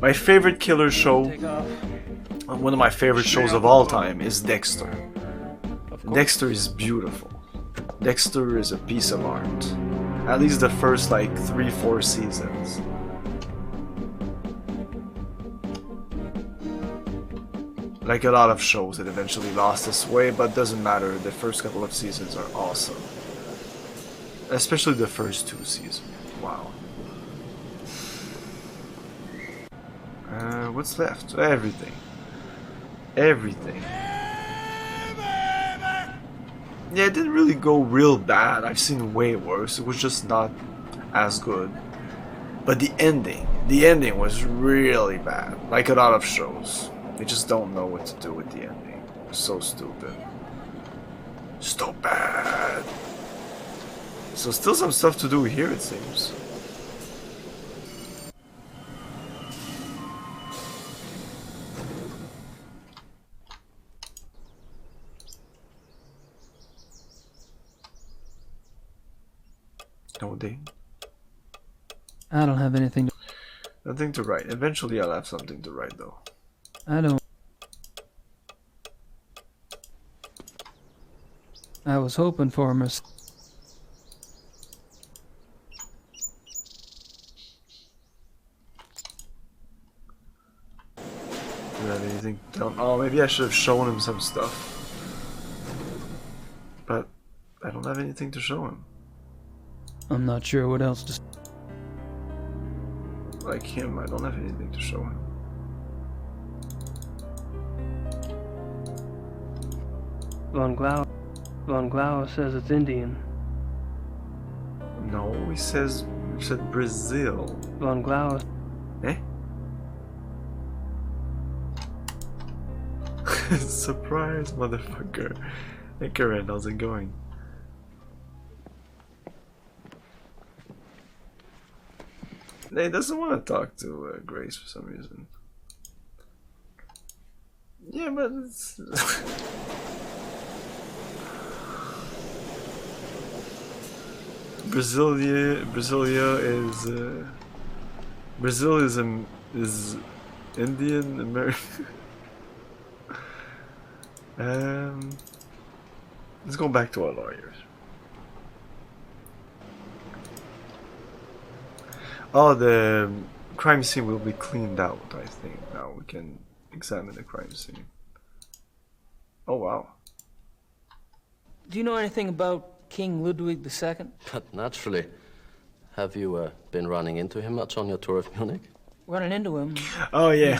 My favorite killer show, Take off. one of my favorite shows of all time, is Dexter. Dexter is beautiful. Dexter is a piece of art. At least the first like 3-4 seasons. Like a lot of shows, it eventually lost its way, but doesn't matter. The first couple of seasons are awesome. Especially the first 2 seasons. Wow. What's left? Everything. Everything. Yeah, it didn't really go real bad. I've seen way worse. It was just not as good. But the ending was really bad. Like a lot of shows. They just don't know what to do with the ending. So stupid. Stupid. So still some stuff to do here, it seems. No ding. I don't have anything to... Nothing to write. Eventually I'll have something to write though. I don't... I was hoping for a mis... Do you have anything down? Oh, maybe I should have shown him some stuff. But I don't have anything to show him. I'm not sure what else to... Like him, I don't have anything to show him. Von Glauer says it's Indian. No, he said Brazil. Von Glauer... Eh? Surprise, motherfucker. Hey Karen, how's it going? He doesn't want to talk to Grace for some reason. Yeah, but it's... Brasilia is... Brazil is Indian American. Let's go back to our lawyers. Oh, the crime scene will be cleaned out, I think. Now we can examine the crime scene. Oh, wow. Do you know anything about King Ludwig II? But naturally. Have you been running into him much on your tour of Munich? Running into him? Oh, yeah.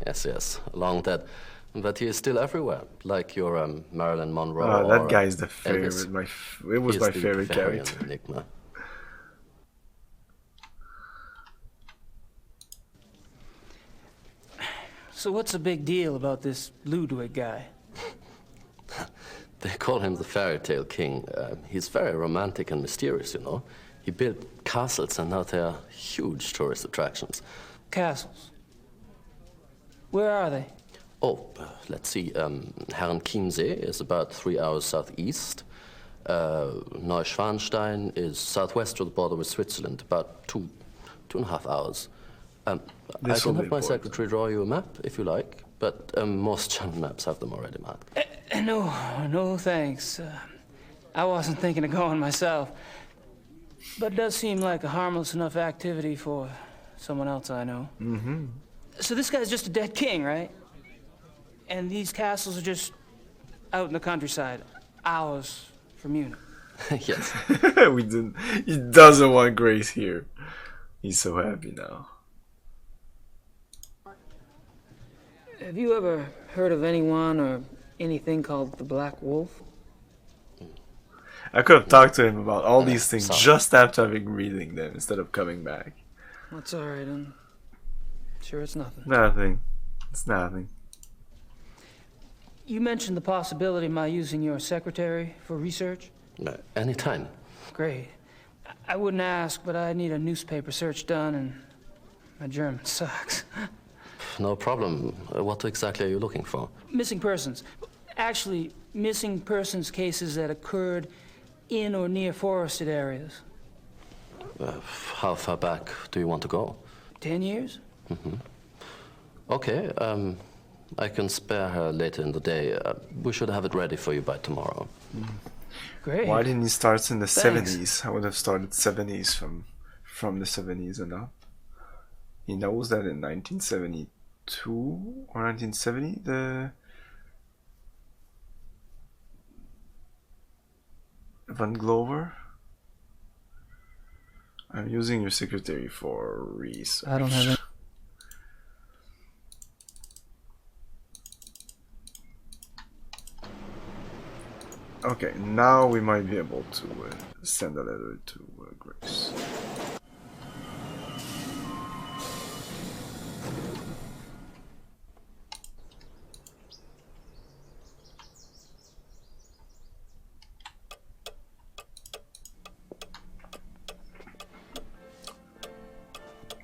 Yes, long dead. But he is still everywhere, like your Marilyn Monroe. Oh, that or guy's the favorite. Elvis. It was He is my the favorite Bavarian character. Enigma. So what's the big deal about this Ludwig guy? They call him the fairy tale king. He's very romantic and mysterious, you know. He built castles and now they are huge tourist attractions. Castles? Where are they? Oh, let's see. Herrenchiemsee is about 3 hours southeast. Neuschwanstein is southwest to the border with Switzerland, about 2.5 hours. I can have my secretary draw you a map if you like, but most German maps have them already marked. No thanks. I wasn't thinking of going myself. But it does seem like a harmless enough activity for someone else I know. Mm-hmm. So this guy's just a dead king, right? And these castles are just out in the countryside, hours from Munich. Yes. We didn't. He doesn't want Grace here. He's so happy now. Have you ever heard of anyone or anything called the Black Wolf? I could have talked to him about all these things sorry. just after having reading them instead of coming back. That's all right, I'm sure it's nothing. Nothing. It's nothing. You mentioned the possibility of my using your secretary for research? Anytime. Great. I wouldn't ask, but I need a newspaper search done, and my German sucks. No problem. What exactly are you looking for? Missing persons. Actually, missing persons cases that occurred in or near forested areas. How far back do you want to go? 10 years? Okay, I can spare her later in the day. We should have it ready for you by tomorrow. Great. Why didn't he start in the Thanks. 70s? I would have started 70s from the 70s and up. He knows that in 1972 or 1970 the Van Glover. I'm using your secretary for research. I don't have any. Okay, now we might be able to send a letter to Grace.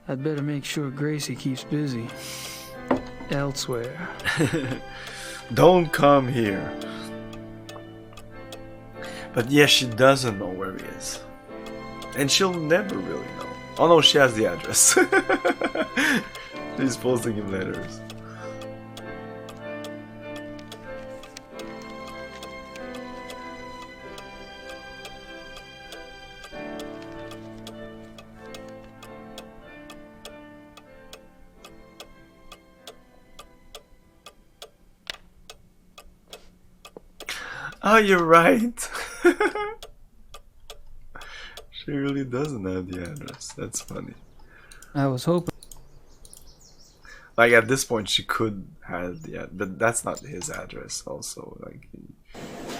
I'd better make sure Gracie keeps busy. Elsewhere. Don't come here. But yes, she doesn't know where he is. And she'll never really know. Oh no, she has the address. She's posting him letters. Oh, you're right. She really doesn't have the address. That's funny. I was hoping. Like at this point, she could have the address, but that's not his address. Also, like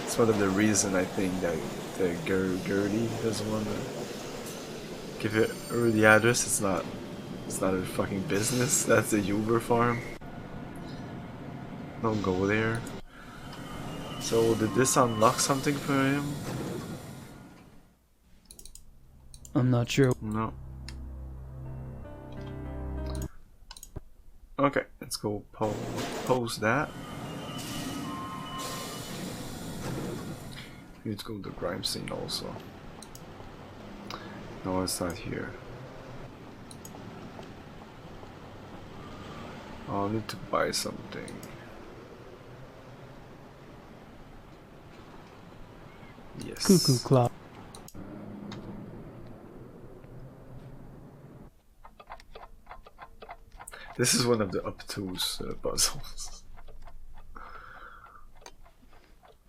it's one of the reason I think that the Gertie doesn't want to give her the address. It's not her fucking business. That's the Uber farm. Don't go there. So did this unlock something for him? I'm not sure. No. Okay, let's go post that. Let's go to the crime scene also. No, it's not here. I'll need to buy something. Yes. Cuckoo clock. This is one of the obtuse puzzles.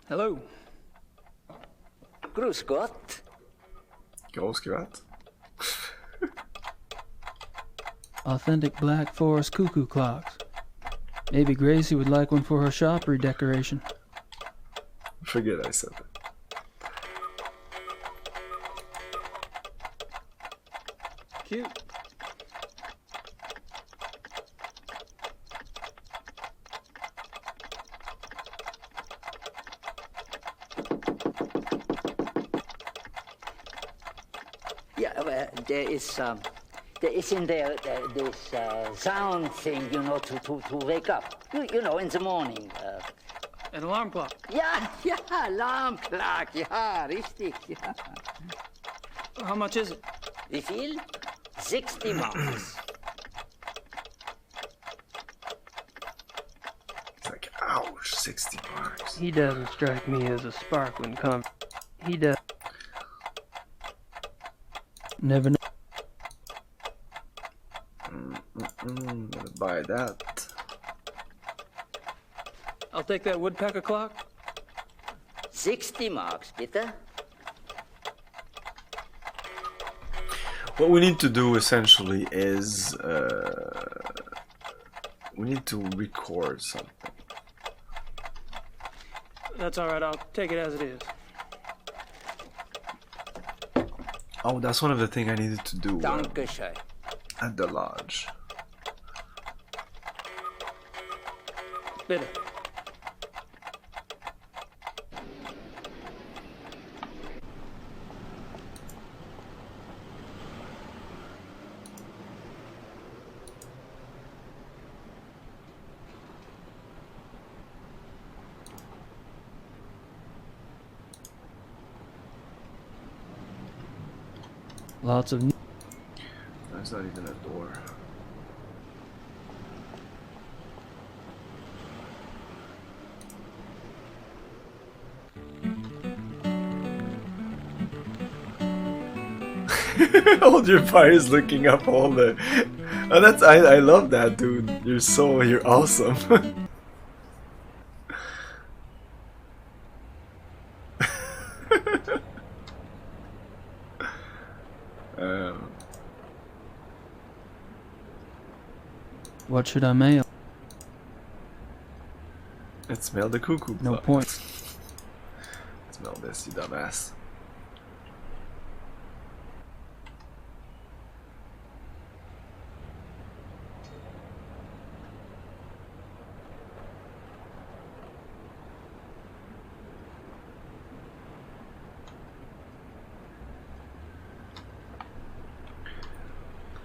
Hello. Grüß Gott. Grüß Gott. Authentic Black Forest cuckoo clocks. Maybe Gracie would like one for her shop redecoration. Forget I said that. Cute. Yeah, well, there is in there this sound thing, you know, to wake up. You know, in the morning. An alarm clock. Ja, alarm clock. Ja, richtig. Ja. How much is it? Wie viel? 60 marks. It's like, ouch, 60 marks. He doesn't strike me as a sparkling He does. Never know. Gonna buy that. I'll take that woodpecker clock. 60 marks, bitte. What we need to do essentially is we need to record something. That's all right. I'll take it as it is. Oh, that's one of the things I needed to do Dankeschön. at the lodge. Bitte. Lots of There's not even a door. Hold your fires looking up all the... Oh, that's... I love that, dude. You're awesome. What should I mail? Let's mail the cuckoo. No point. Let's mail this, you dumbass.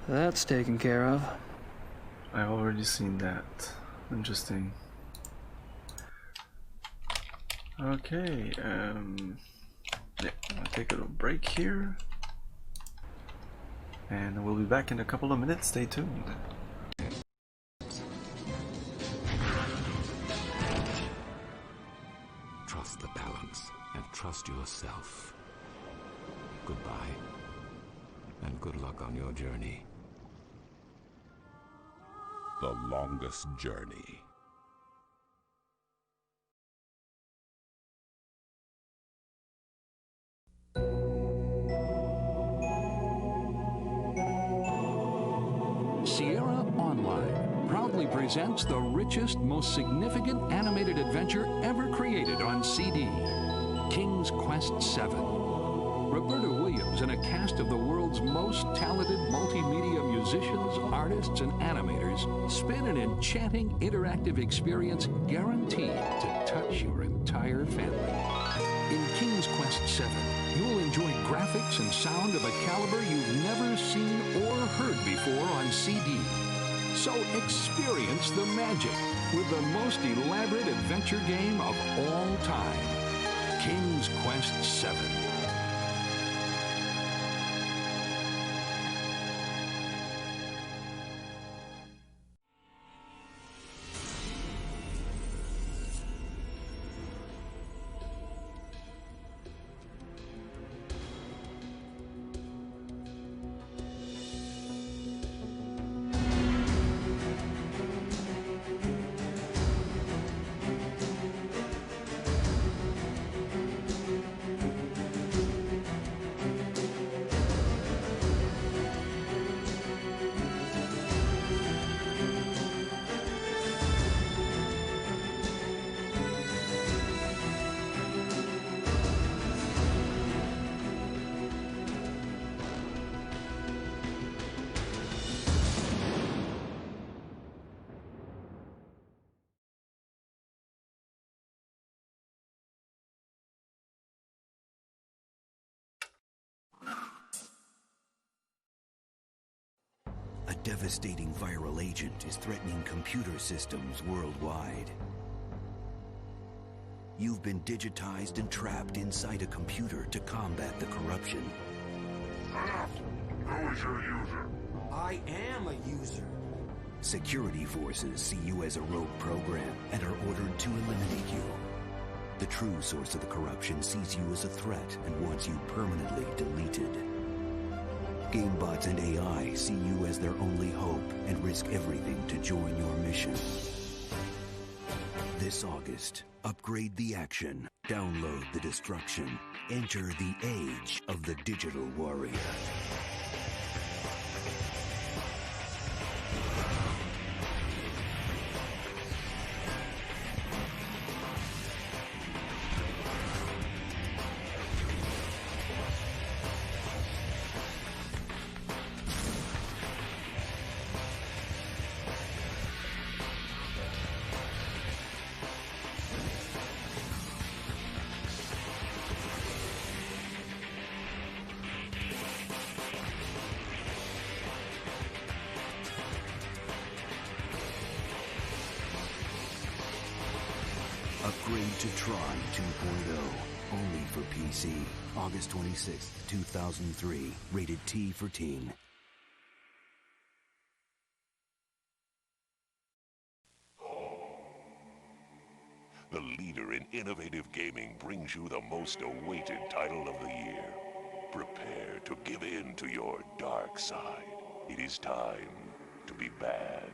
That's taken care of. I've already seen that. Interesting. Okay, yeah, I'll take a little break here. And we'll be back in a couple of minutes. Stay tuned. Trust the balance and trust yourself. Goodbye, and good luck on your journey. The longest journey. Sierra Online proudly presents the richest, most significant animated adventure ever created on CD, King's Quest VII. Roberta Williams and a cast of the world's most talented multimedia musicians, artists, and animators spin an enchanting interactive experience guaranteed to touch your entire family. In King's Quest VII, you'll enjoy graphics and sound of a caliber you've never seen or heard before on CD. So experience the magic with the most elaborate adventure game of all time, King's Quest VII. A devastating viral agent is threatening computer systems worldwide. You've been digitized and trapped inside a computer to combat the corruption. Who is your user? I am a user. Security forces see you as a rogue program and are ordered to eliminate you. The true source of the corruption sees you as a threat and wants you permanently deleted. Gamebots and AI see you as their only hope and risk everything to join your mission. This August, upgrade the action, download the destruction, enter the age of the digital warrior. Upgrade to Tron 2.0, only for PC. August 26th, 2003. Rated T for teen. The leader in innovative gaming brings you the most awaited title of the year. Prepare to give in to your dark side. It is time to be bad.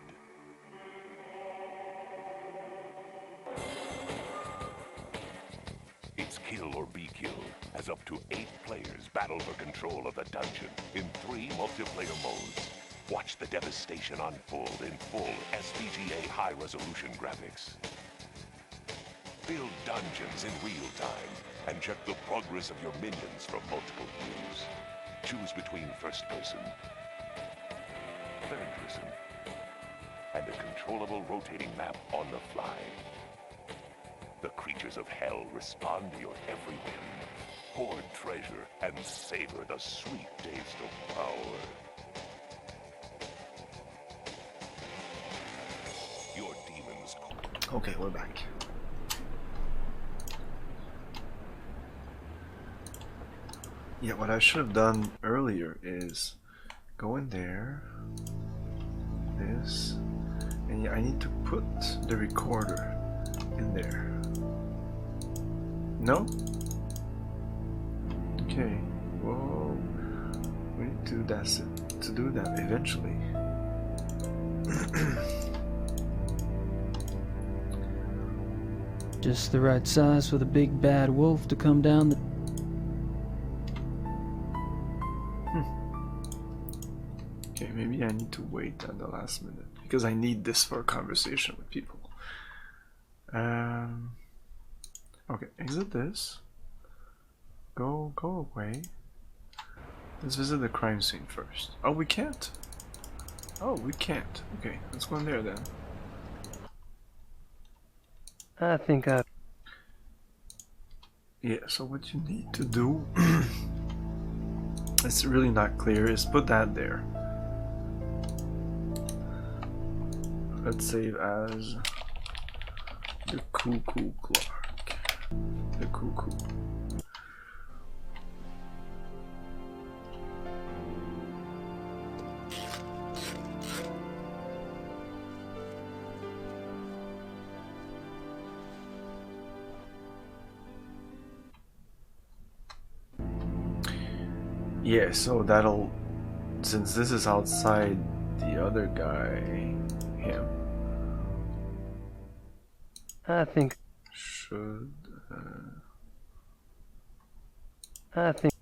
It's Kill or Be Killed, as up to 8 players battle for control of the dungeon in 3 multiplayer modes. Watch the devastation unfold in full SVGA high-resolution graphics. Build dungeons in real time and check the progress of your minions from multiple views. Choose between first person, third person, and a controllable rotating map on the fly. The creatures of hell respond to your every whim. Hoard treasure and savor the sweet taste of power. Your demons. Okay, we're back. Yeah, what I should have done earlier is go in there, this, and yeah, I need to put the recorder in there. No? Okay, well, we need to do that eventually. Just the right size for the big bad wolf to come down the... Okay, maybe I need to wait at the last minute because I need this for a conversation with people. Okay, exit this. Go away. Let's visit the crime scene first. Oh, we can't. Oh, we can't. Okay, let's go in there then. I think I... Yeah, so what you need to do, it's really not clear, is put that there. Let's save as the Cuckoo Clark. The Cuckoo. Yeah, so that'll, since this is outside the other guy, him. I think... Should... I think...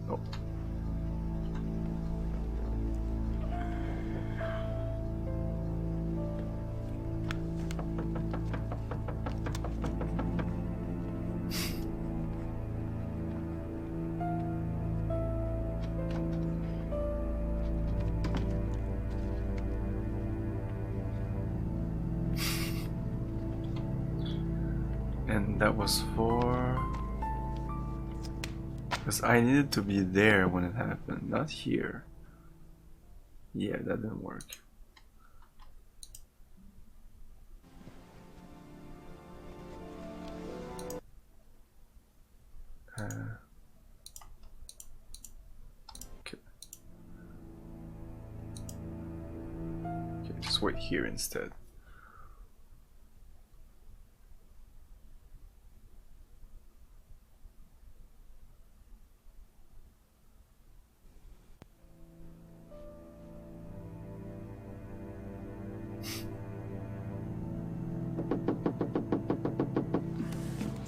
Oh. And that was for... Because I needed to be there when it happened, not here. Yeah, that didn't work. Okay. Okay, just wait here instead.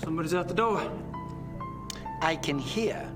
Somebody's at the door. I can hear.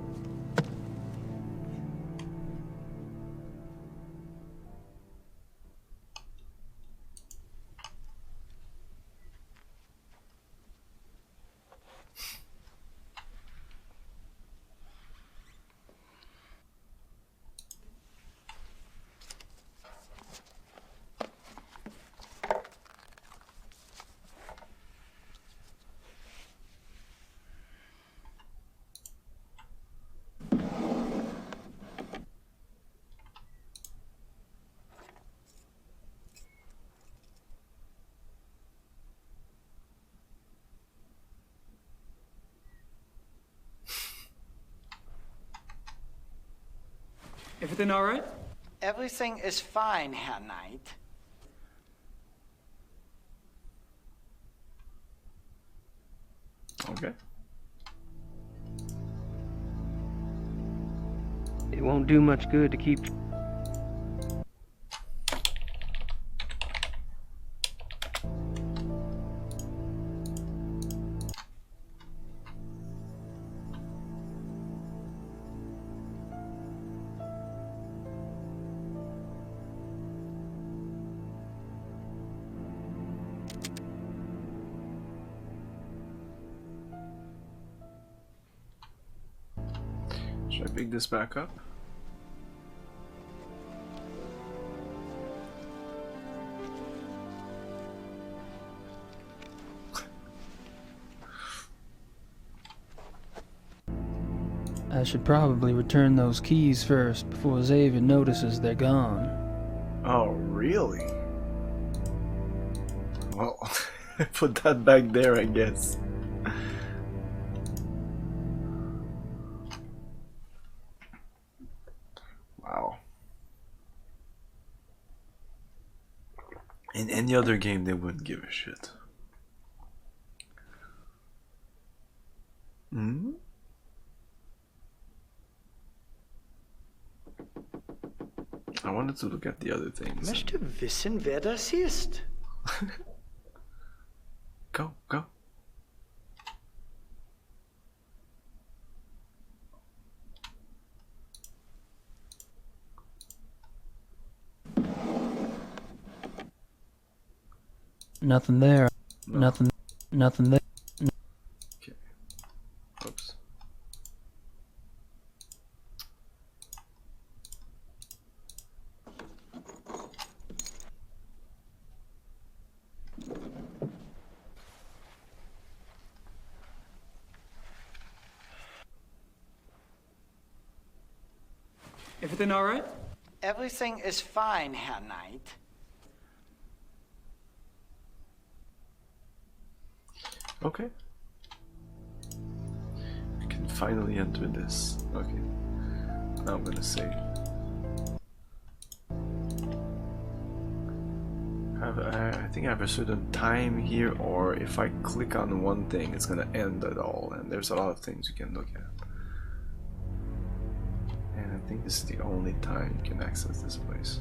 Everything all right? Everything is fine, Herr Knight. Okay. It won't do much good to keep... Should I pick this back up? I should probably return those keys first before Xavier notices they're gone. Oh, really? Well, put that back there, I guess. Wow. In any other game, they wouldn't give a shit. Hmm? I wanted to look at the other things. Möchte wissen, wer das ist. Go, go. Nothing there. No. Nothing there. Okay. Oops. Everything all right? Everything is fine, Herr Knight. Okay. I can finally enter this. Okay. Now I'm gonna save. I think I have a certain time here, or if I click on one thing, it's gonna end it all, and there's a lot of things you can look at. And I think this is the only time you can access this place.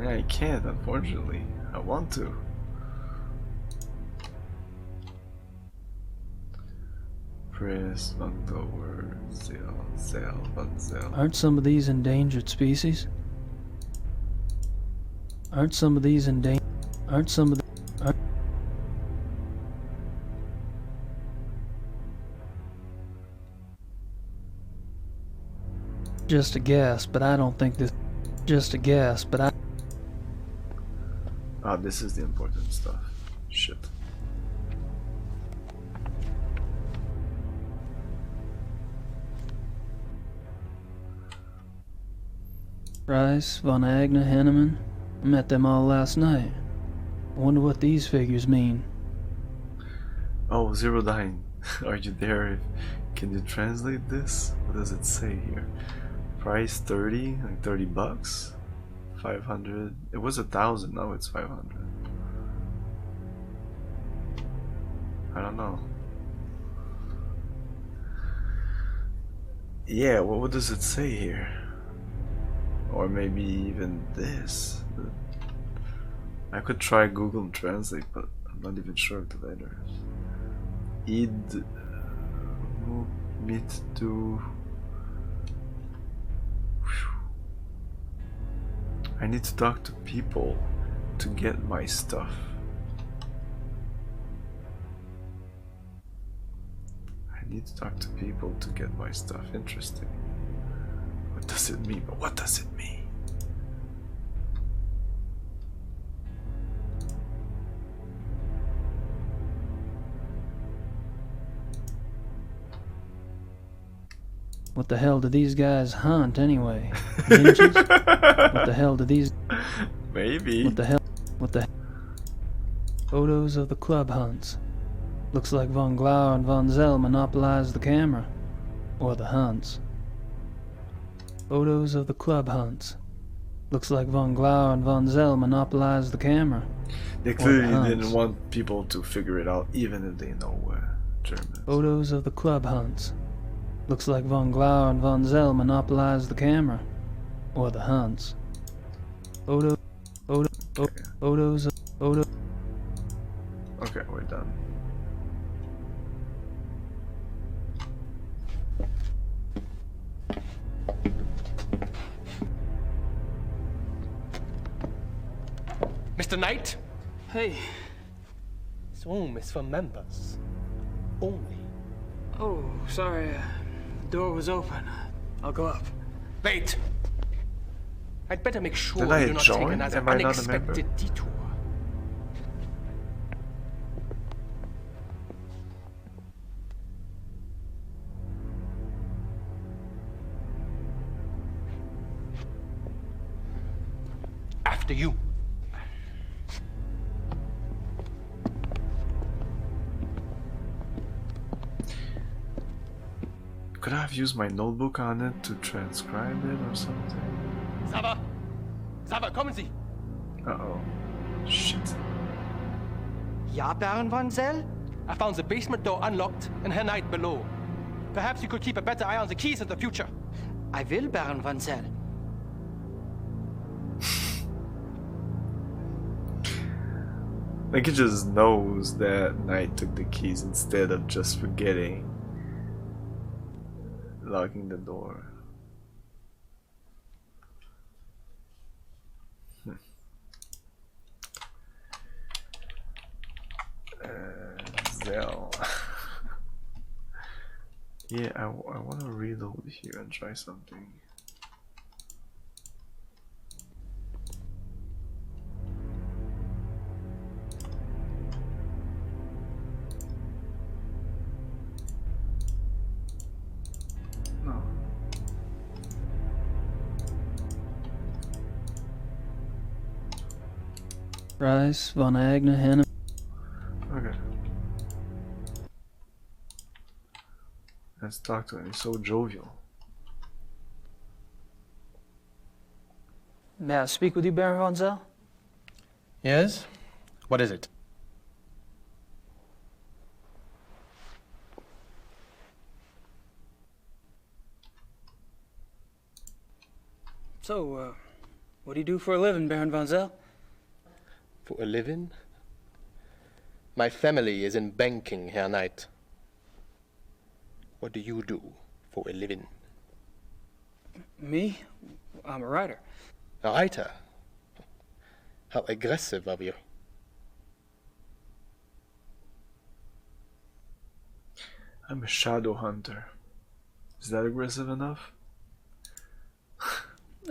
I can't, unfortunately. I want to. Press October, sale. Aren't some of these endangered species? Aren't some of these endangered? Aren't some of the... Aren't... Just a guess, but I don't think this... Just a guess, but I... Ah, this is the important stuff. Shit. Rice, Von Agner, Henneman. I met them all last night. I wonder what these figures mean. Oh, Zero Dying. Are you there? Can you translate this? What does it say here? Price 30? Like 30 bucks? 500? It was 1,000, now it's 500. I don't know. Yeah, what does it say here? Or maybe even this. I could try Google Translate, but I'm not even sure of the letters. Id mit to. I need to talk to people to get my stuff. I need to talk to people to get my stuff. Interesting. What does it mean? But what does it mean? What the hell do these guys hunt anyway? Ninjas? What the hell do these... Maybe. What the hell? What the... Photos of the club hunts. Looks like Von Glauer and Von Zell monopolized the camera. Or the hunts. Photos of the club hunts. Looks like von Glauer and von Zell monopolized the camera. They clearly didn't want people to figure it out, even if they know German. Photos of the club hunts. Looks like von Glauer and von Zell monopolized the camera. Or the hunts. Photos of... Okay, we're done. Mr. Knight? Hey. This room is for members. Only. Oh, sorry. The door was open. I'll go up. Wait! I'd better make sure Did I you do not take join? another Am I not a member? unexpected detour. After you. Could I have used my notebook on it to transcribe it or something? Sava! Sava, kommen Sie! Uh-oh. Shit. Ja, Baron von Zell? I found the basement door unlocked and Herr Knight below. Perhaps you could keep a better eye on the keys in the future. I will, Baron von Zell. Like he just knows that Knight took the keys instead of just forgetting locking the door. Zell. Yeah, I want to reload here and try something. No. Rice, von Agner, Hannah. Okay. Let's talk to him. He's so jovial. May I speak with you, Baron von Zell? Yes? What is it? So, what do you do for a living, Baron von Zell? For a living? My family is in banking, Herr Knight. What do you do for a living? Me? I'm a writer. A writer? How aggressive of you. I'm a shadow hunter. Is that aggressive enough?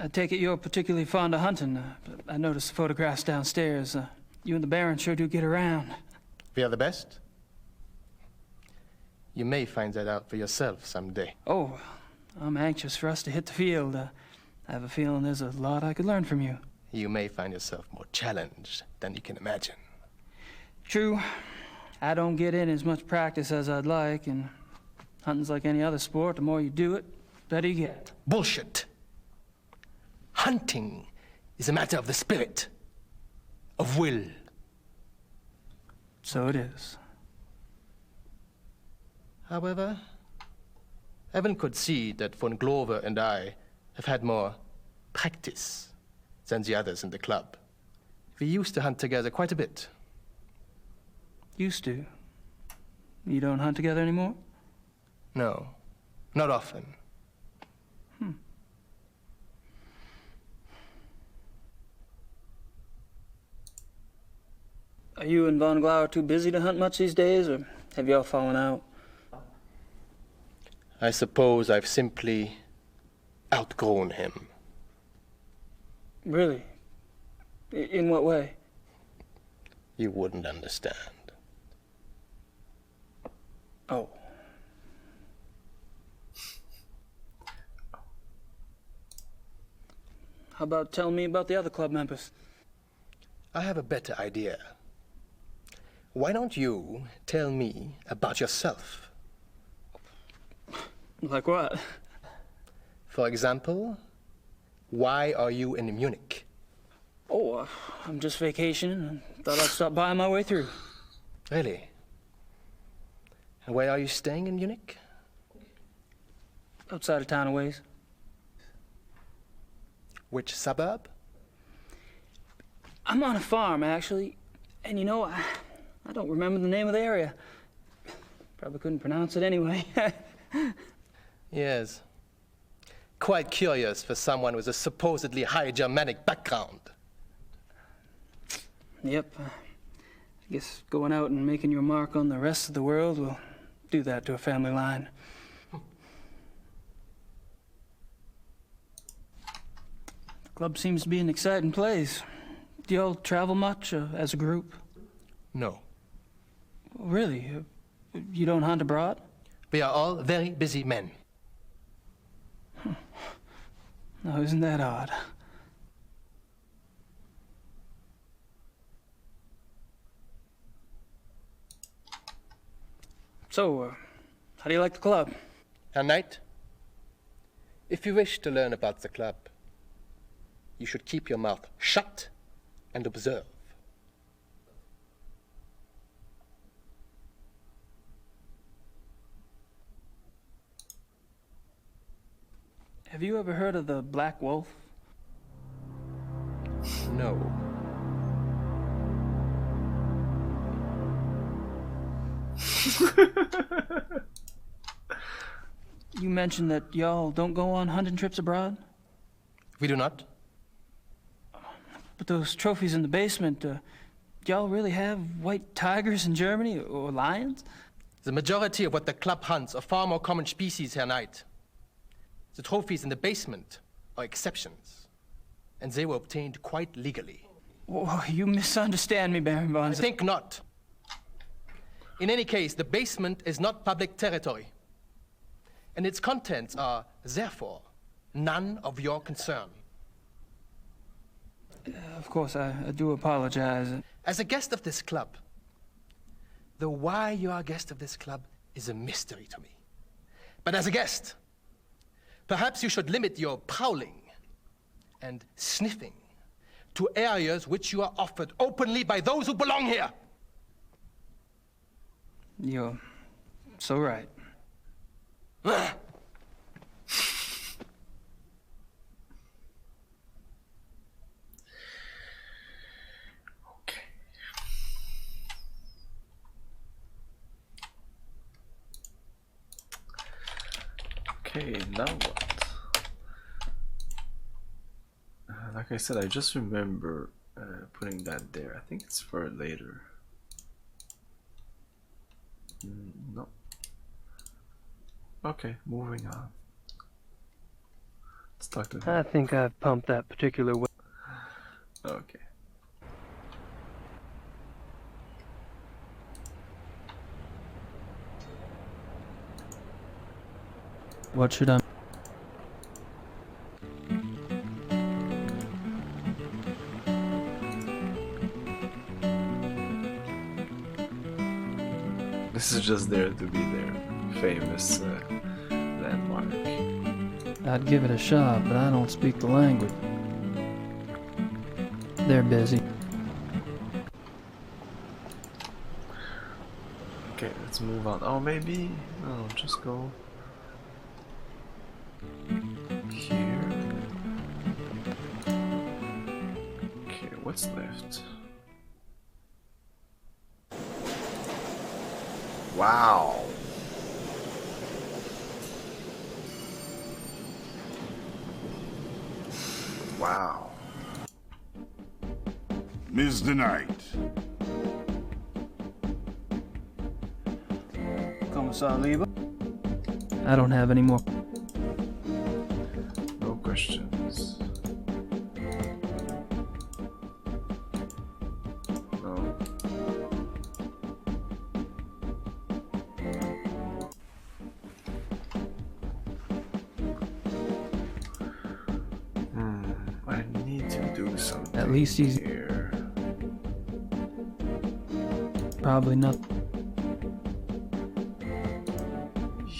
I take it you're particularly fond of hunting. I noticed the photographs downstairs. You and the Baron sure do get around. We are the best? You may find that out for yourself someday. Oh, I'm anxious for us to hit the field. I have a feeling there's a lot I could learn from you. You may find yourself more challenged than you can imagine. True. I don't get in as much practice as I'd like, and hunting's like any other sport. The more you do it, the better you get. Bullshit. Hunting is a matter of the spirit, of will. So it is. However, Evan could see that von Glover and I have had more practice than the others in the club. We used to hunt together quite a bit. Used to? You don't hunt together anymore? No, not often. Are you and von Glauer too busy to hunt much these days, or have y'all fallen out? I suppose I've simply outgrown him. Really? In what way? You wouldn't understand. Oh. How about telling me about the other club members? I have a better idea. Why don't you tell me about yourself? Like what? For example, Why are you in Munich? Oh, I'm just vacationing and thought I'd stop by on my way through. Really? And where are you staying in Munich? Outside of town a ways. Which suburb? I'm on a farm, actually. And you know, I don't remember the name of the area. Probably couldn't pronounce it anyway. Yes. Quite curious for someone with a supposedly high Germanic background. Yep. I guess going out and making your mark on the rest of the world will do that to a family line. The club seems to be an exciting place. Do y'all travel much as a group? No. Really? You don't hunt abroad? We are all very busy men. No, isn't that odd? So, how do you like the club? Herr Knight, if you wish to learn about the club, you should keep your mouth shut and observe. Have you ever heard of the Black Wolf? No. You mentioned that y'all don't go on hunting trips abroad? We do not. But those trophies in the basement, do y'all really have white tigers in Germany or lions? The majority of what the club hunts are far more common species, Herr Knight. The trophies in the basement are exceptions, and they were obtained quite legally. Oh, you misunderstand me, Baron von. I think not. In any case, the basement is not public territory, and its contents are, therefore, none of your concern. Of course, I do apologize. As a guest of this club, the why you are a guest of this club is a mystery to me. But as a guest, perhaps you should limit your prowling and sniffing to areas which you are offered openly by those who belong here. You're so right. Okay, now what? Like I said, I just remember putting that there. I think it's for later. No. Okay, moving on. Let's talk to him. I think I've pumped that particular way. Okay. What should I... This is just there to be there. Famous landmark. I'd give it a shot, but I don't speak the language. They're busy. Okay, let's move on. Oh, maybe... No, just go... here. Okay, what's left? Wow. Wow. Ms. the Knight. Kommissar Lieber? I don't have any more. No questions. No. I need to do something. At least he's here. Probably not.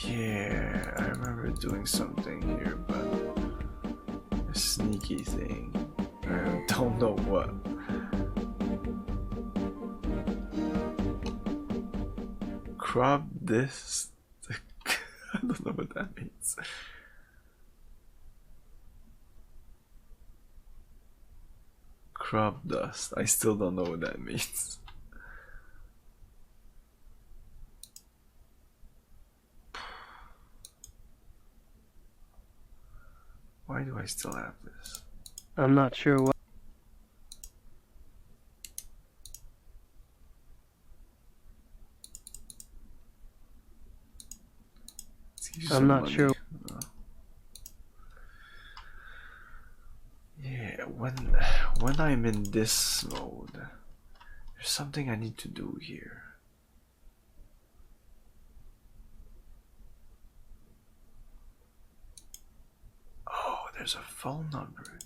Yeah, I remember doing something here, but I sneaky thing. I don't know what. Crop this. I don't know what that means. Crop dust. I still don't know what that means. Why do I still have this? I'm not sure what. I'm not sure. Yeah, when I'm in this mode, there's something I need to do here. Oh, there's a phone number.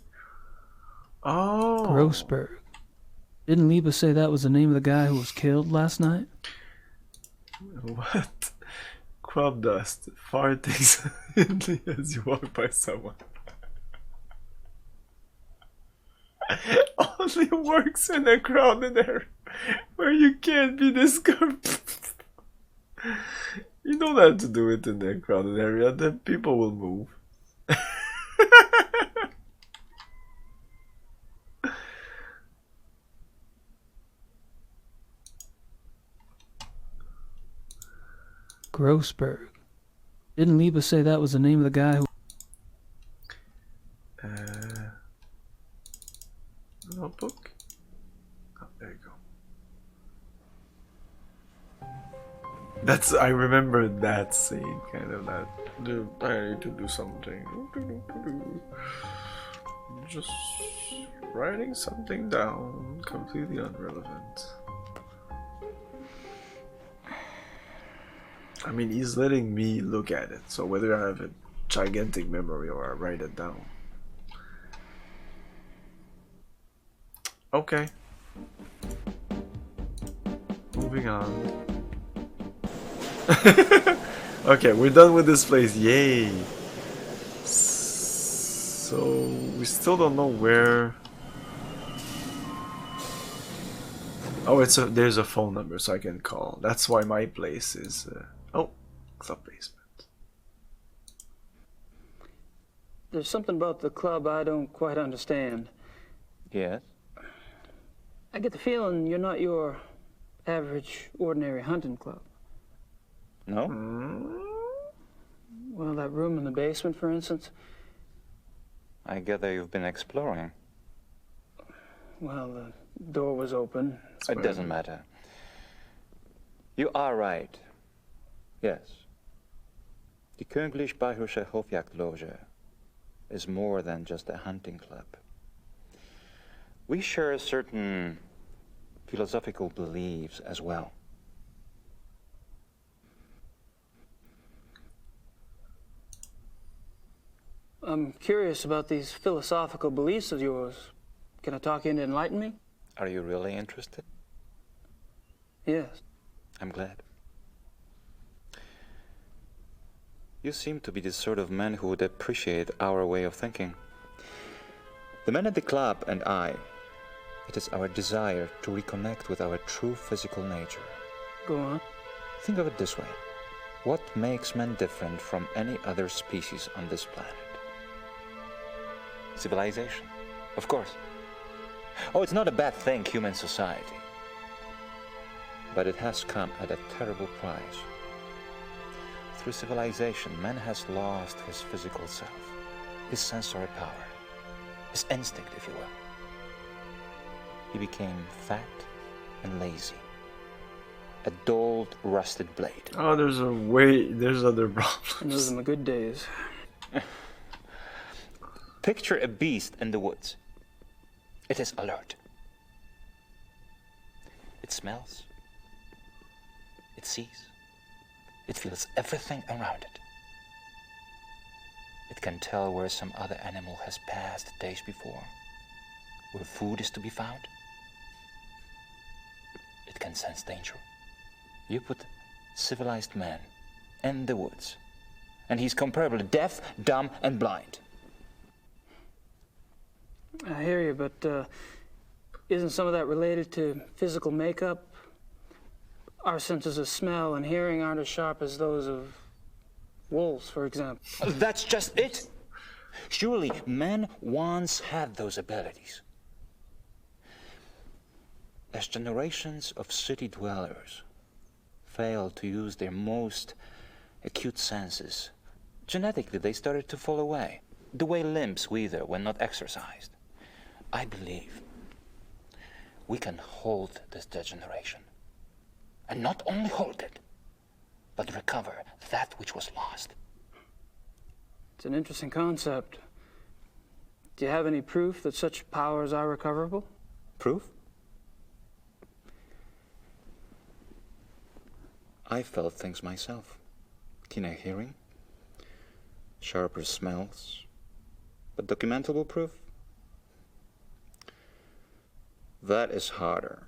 Oh. Grossberg. Didn't Liba say that was the name of the guy who was killed last night? What? Crop dust. Farting as you walk by someone. Only works in a crowded area where you can't be discovered. You don't have to do it in a crowded area, then people will move. Grossberg. Didn't Liba say that was the name of the guy who... Notebook? Oh, there you go. That's, I remember that scene, kind of that. Dude, I need to do something. Just writing something down, completely irrelevant. I mean, he's letting me look at it, so whether I have a gigantic memory or I write it down. Okay. Moving on. Okay, we're done with this place. Yay! So we still don't know where. Oh, there's a phone number, so I can call. That's why my place is. Oh, club basement. There's something about the club I don't quite understand. Yes? I get the feeling you're not your average, ordinary hunting club. No? Well, that room in the basement, for instance. I gather you've been exploring. Well, the door was open. It doesn't matter. You are right. Yes. The Königlich Bayerische Hofjagdloge is more than just a hunting club. We share certain philosophical beliefs as well. I'm curious about these philosophical beliefs of yours. Can I talk you into enlighten me? Are you really interested? Yes. I'm glad. You seem to be the sort of man who would appreciate our way of thinking. The men at the club and I, it is our desire to reconnect with our true physical nature. Go on. Think of it this way. What makes men different from any other species on this planet? Civilization, of course. Oh, it's not a bad thing, human society. But it has come at a terrible price. Through civilization, man has lost his physical self, his sensory power, his instinct, if you will. He became fat and lazy. A dulled, rusted blade. Oh, there's other problems. And those are my good days. Picture a beast in the woods. It is alert. It smells. It sees. It feels everything around it. It can tell where some other animal has passed days before, where food is to be found. It can sense danger. You put civilized man in the woods, and he's comparably deaf, dumb, and blind. I hear you, but isn't some of that related to physical makeup? Our senses of smell and hearing aren't as sharp as those of wolves, for example. That's just it. Surely men once had those abilities. As generations of city dwellers failed to use their most acute senses, genetically they started to fall away, the way limbs wither when not exercised. I believe we can hold this degeneration. And not only hold it, but recover that which was lost. It's an interesting concept. Do you have any proof that such powers are recoverable? Proof? I felt things myself. Keener hearing, sharper smells, but documentable proof? That is harder.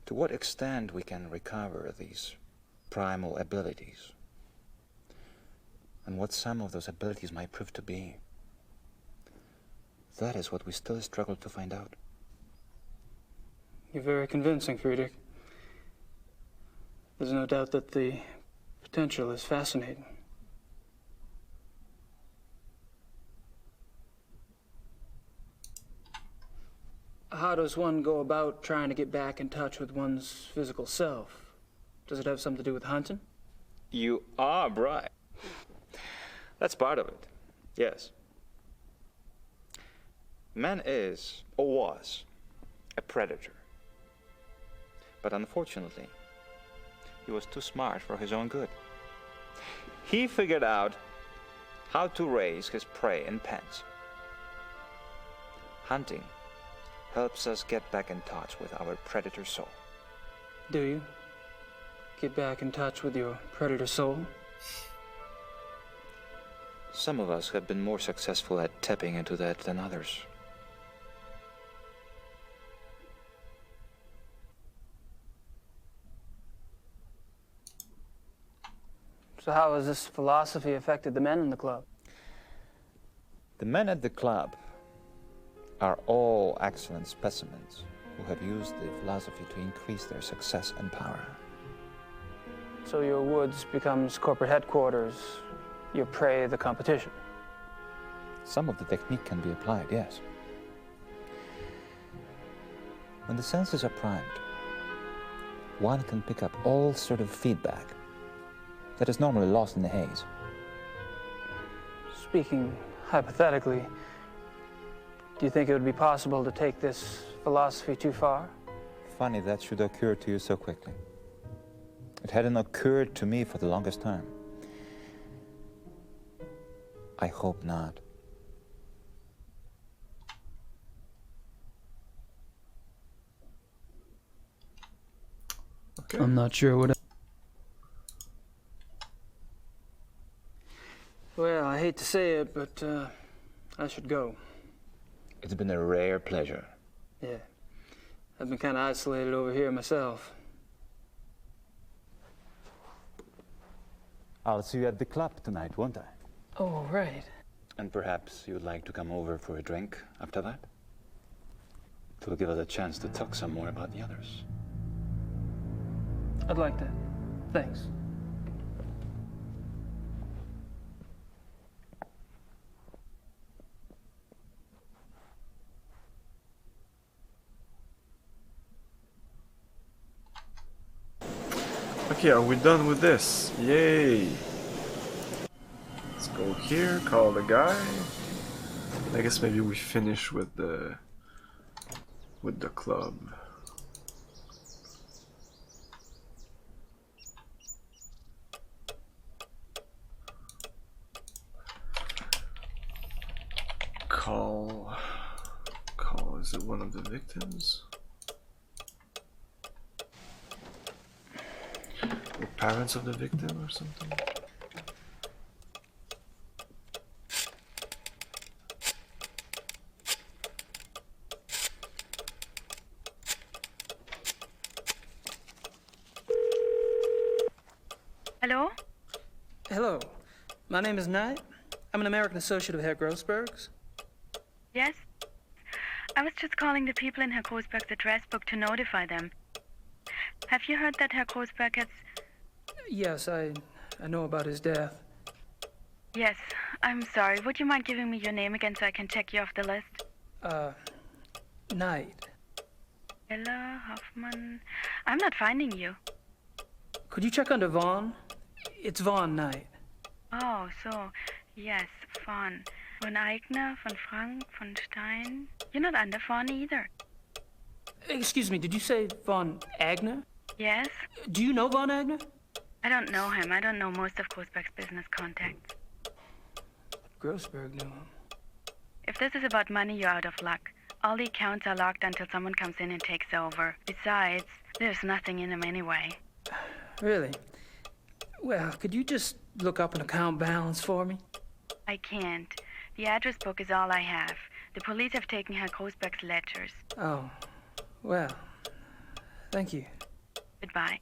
To what extent we can recover these primal abilities, and what some of those abilities might prove to be, that is what we still struggle to find out. You're very convincing, Friedrich. There's no doubt that the potential is fascinating. How does one go about trying to get back in touch with one's physical self? Does it have something to do with hunting? You are right. That's part of it, yes. Man is, or was, a predator. But unfortunately, he was too smart for his own good. He figured out how to raise his prey in pens. Hunting helps us get back in touch with our predator soul. Do you? Get back in touch with your predator soul? Some of us have been more successful at tapping into that than others. So how has this philosophy affected the men in the club? The men at the club are all excellent specimens who have used the philosophy to increase their success and power. So your woods becomes corporate headquarters, your prey the competition. Some of the technique can be applied, yes. When the senses are primed, one can pick up all sort of feedback that is normally lost in the haze. Speaking hypothetically, do you think it would be possible to take this philosophy too far? Funny that should occur to you so quickly. It hadn't occurred to me for the longest time. I hope not. Okay. I'm not sure what. Well, I hate to say it, but I should go. It's been a rare pleasure. Yeah. I've been kind of isolated over here myself. I'll see you at the club tonight, won't I? Oh, right. And perhaps you'd like to come over for a drink after that? It will give us a chance to talk some more about the others. I'd like that. Thanks. Okay, are we done with this? Yay! Let's go here, call the guy. I guess maybe we finish with the club. Call, is it one of the victims? The parents of the victim or something? Hello? Hello. My name is Knight. I'm an American associate of Herr Grossberg's. Yes? I was just calling the people in Herr Grossberg's address book to notify them. Have you heard that Herr Grossberg has... Yes, I know about his death. Yes, I'm sorry. Would you mind giving me your name again so I can check you off the list? Knight. Ella Hoffman... I'm not finding you. Could you check under Vaughn? It's Vaughn Knight. Oh, so... Yes, Vaughn. Von Eigner, von Frank, von Stein... You're not under Vaughn either. Excuse me, did you say Von Agner? Yes? Do you know Von Agner? I don't know him. I don't know most of Grossberg's business contacts. Grossberg knew him. If this is about money, you're out of luck. All the accounts are locked until someone comes in and takes over. Besides, there's nothing in them anyway. Really? Well, could you just look up an account balance for me? I can't. The address book is all I have. The police have taken Herr Grossberg's ledgers. Oh, well, thank you. Goodbye.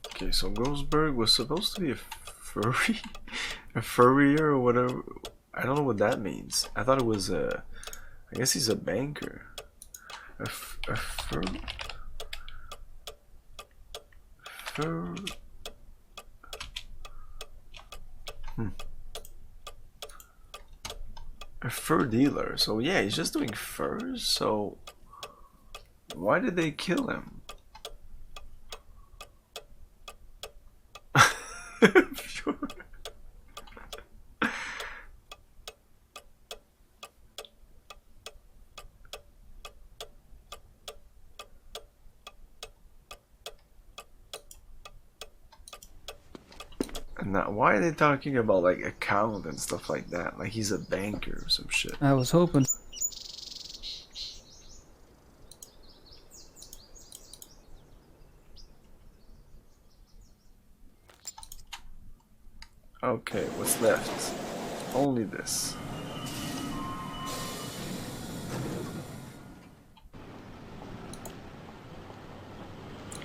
Okay, so Grossberg was supposed to be a furry, a furrier or whatever. I don't know what that means. I thought it was a. I guess he's a banker. A fur. A fur dealer. So yeah, he's just doing furs. So why did they kill him? Sure. And now, why are they talking about like account and stuff like that? Like he's a banker or some shit. I was hoping. Okay, what's left? Only this.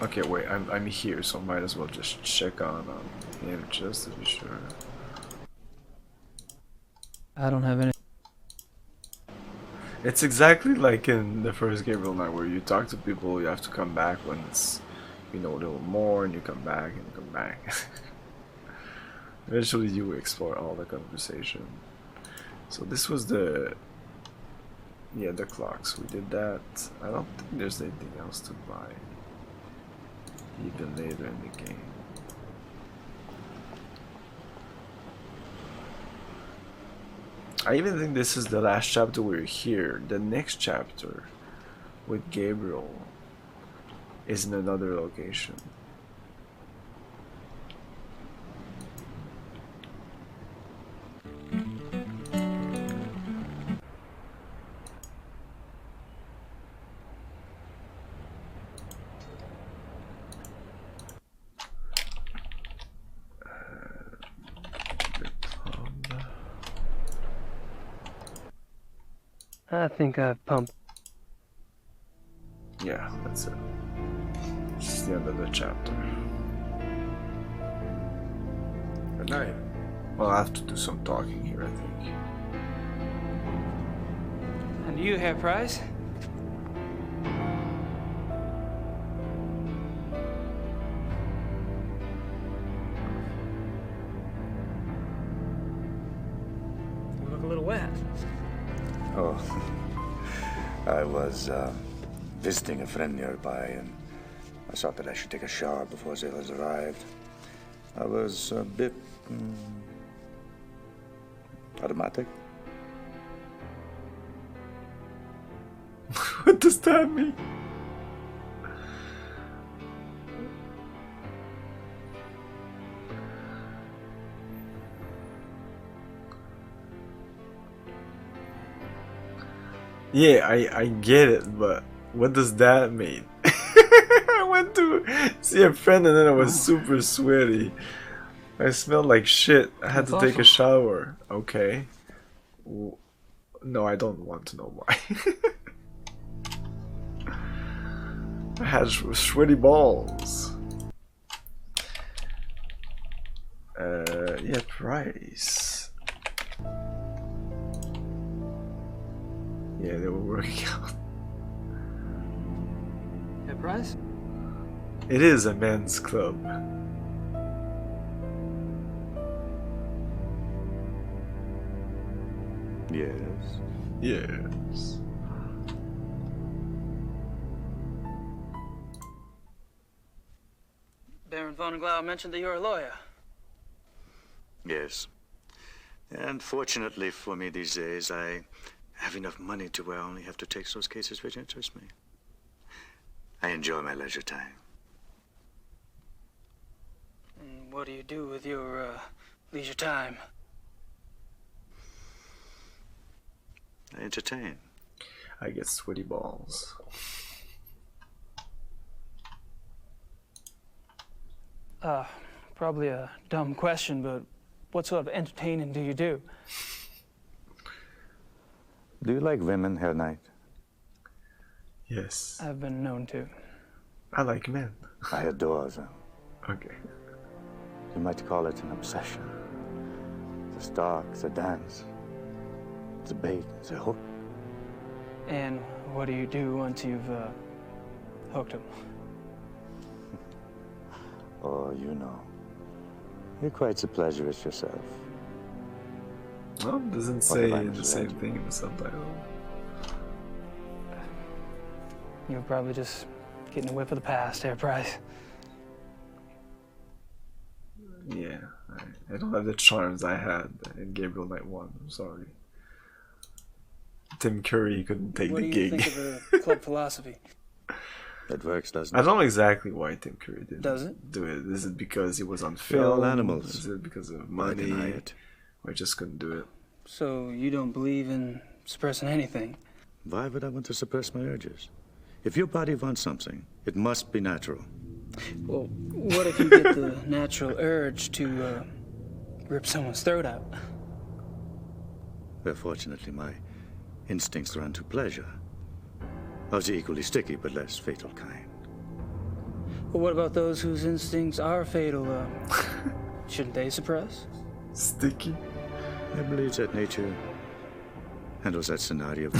Okay, wait, I'm here, so might as well just check on him just to be sure. I don't have any. It's exactly like in the first Gabriel night where you talk to people, you have to come back when it's, you know, a little more, and you come back and you come back. Eventually you explore all the conversation. So this was the clocks. We did that. I don't think there's anything else to buy even later in the game. I even think this is the last chapter we're here. The next chapter with Gabriel is in another location. I think I've pumped. Yeah, that's it. This is the end of the chapter. Good night. Well, I have to do some talking here, I think. And you, Herr Price? You look a little wet. Oh, I was visiting a friend nearby, and I thought that I should take a shower before sailors arrived. I was a bit automatic. What does that mean? Yeah, I get it, but what does that mean? I went to see a friend and then I was super sweaty. I smelled like shit. I had to take a shower. Okay. No, I don't want to know why. had sweaty balls. Yeah, price. Yeah, they were working out. Hey, Price? It is a men's club. Yes. Yes. Baron von Glau mentioned that you're a lawyer. Yes. And fortunately for me these days, I have enough money to where I only have to take those cases which interest me. I enjoy my leisure time. And what do you do with your leisure time? I entertain. I get sweaty balls. Probably a dumb question, but what sort of entertaining do you do? Do you like women, Herr Knight? Yes. I've been known to. I like men. I adore them. Okay. You might call it an obsession. The stalk, the dance, the bait, the hook. And what do you do once you've hooked him? Oh, you know. You're quite the pleasurist yourself. Well, it doesn't say the same thing in the subtitle. You're probably just getting a whiff of the past, Herr Price. Yeah, I don't have the charms I had in Gabriel Knight 1. I'm sorry. Tim Curry couldn't take the gig. What do you think of the club philosophy? It works, doesn't I it? don't know exactly why Tim Curry didn't Does it? do it. Is it because he was on They're all film? animals. Is it because of Why money? deny it? Or he just couldn't do it? So you don't believe in suppressing anything? Why would I want to suppress my urges? If your body wants something, it must be natural. Well, what if you get the natural urge to rip someone's throat out? Well, fortunately, my instincts run to pleasure. Of the equally sticky but less fatal kind. Well, what about those whose instincts are fatal? Shouldn't they suppress? Sticky? I believe that nature handles that scenario.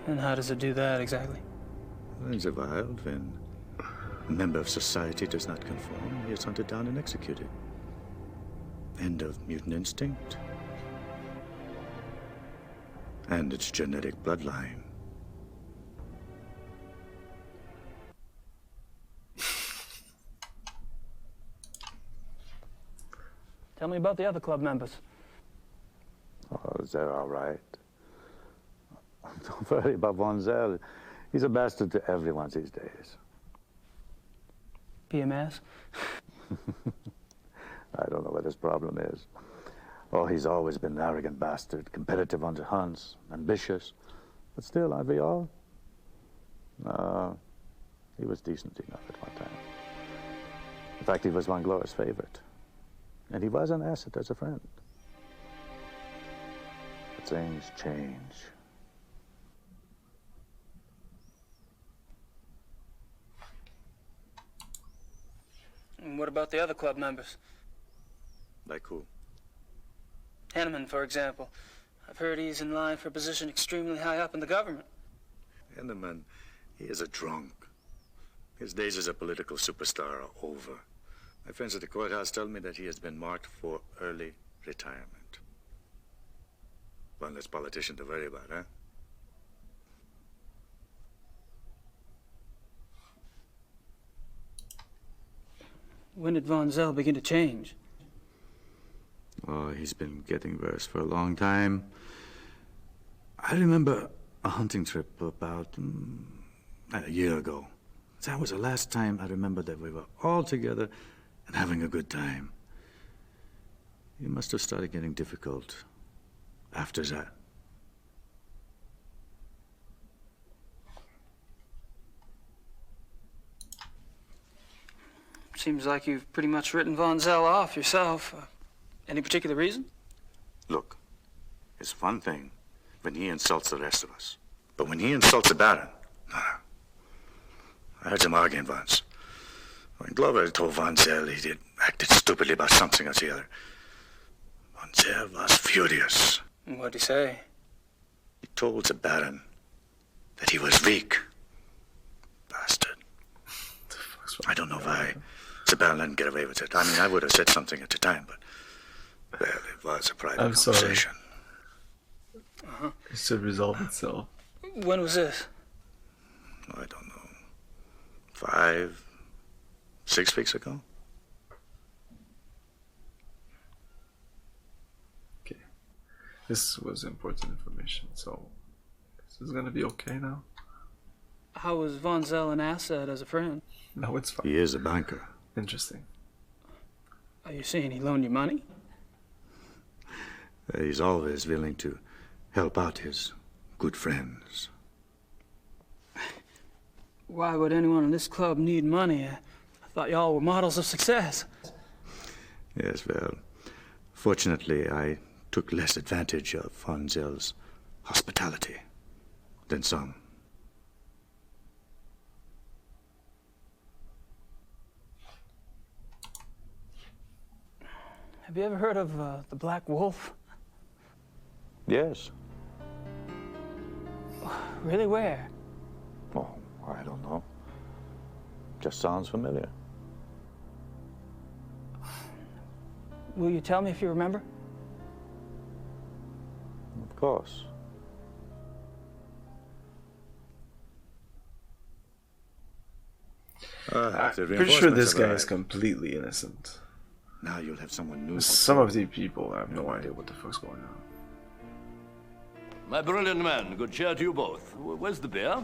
And how does it do that exactly? In the wild, when a member of society does not conform, he is hunted down and executed. End of mutant instinct. And its genetic bloodline. Tell me about the other club members. Oh, they're all right. Don't worry about Von Zell. He's a bastard to everyone these days. PMS? I don't know what his problem is. Oh, he's always been an arrogant bastard, competitive on the hunts, ambitious. But still, aren't we all? No, he was decent enough at one time. In fact, he was Von Glor's favorite. And he was an asset as a friend. But things change. And what about the other club members? Like who? Henneman, for example. I've heard he's in line for a position extremely high up in the government. Henneman, he is a drunk. His days as a political superstar are over. My friends at the courthouse tell me that he has been marked for early retirement. One less politician to worry about, huh? When did Von Zell begin to change? Oh, he's been getting worse for a long time. I remember a hunting trip about a year ago. That was the last time I remember that we were all together and having a good time. He must have started getting difficult after that. Seems like you've pretty much written Von Zell off yourself. Any particular reason? Look, it's one thing when he insults the rest of us. But when he insults a Baron, no. I heard him arguing once. When Glover told Von Zell he did acted stupidly about something or the other, Von Zell was furious. What'd he say? He told the Baron that he was weak. Bastard. I don't know why the Baron let him get away with it. I mean, I would have said something at the time, but, well, it was a private I'm sorry. conversation. It should resolve itself. When was this? I don't know. 5, 6 weeks ago? Okay. This was important information, so this is gonna be okay now. How was Von Zell an asset as a friend? No, it's fine. He is a banker. Interesting. Are you saying he loaned you money? He's always willing to help out his good friends. Why would anyone in this club need money? I thought y'all were models of success. Yes, well, fortunately, I took less advantage of Von Zell's hospitality than some. Have you ever heard of the Black Wolf? Yes. Really, where? Oh, I don't know. Just sounds familiar. Will you tell me if you remember? Of course. I'm pretty sure this guy is completely innocent. Now you'll have someone new. Some of the people have no idea what the fuck's going on. My brilliant man, good cheer to you both. Where's the beer?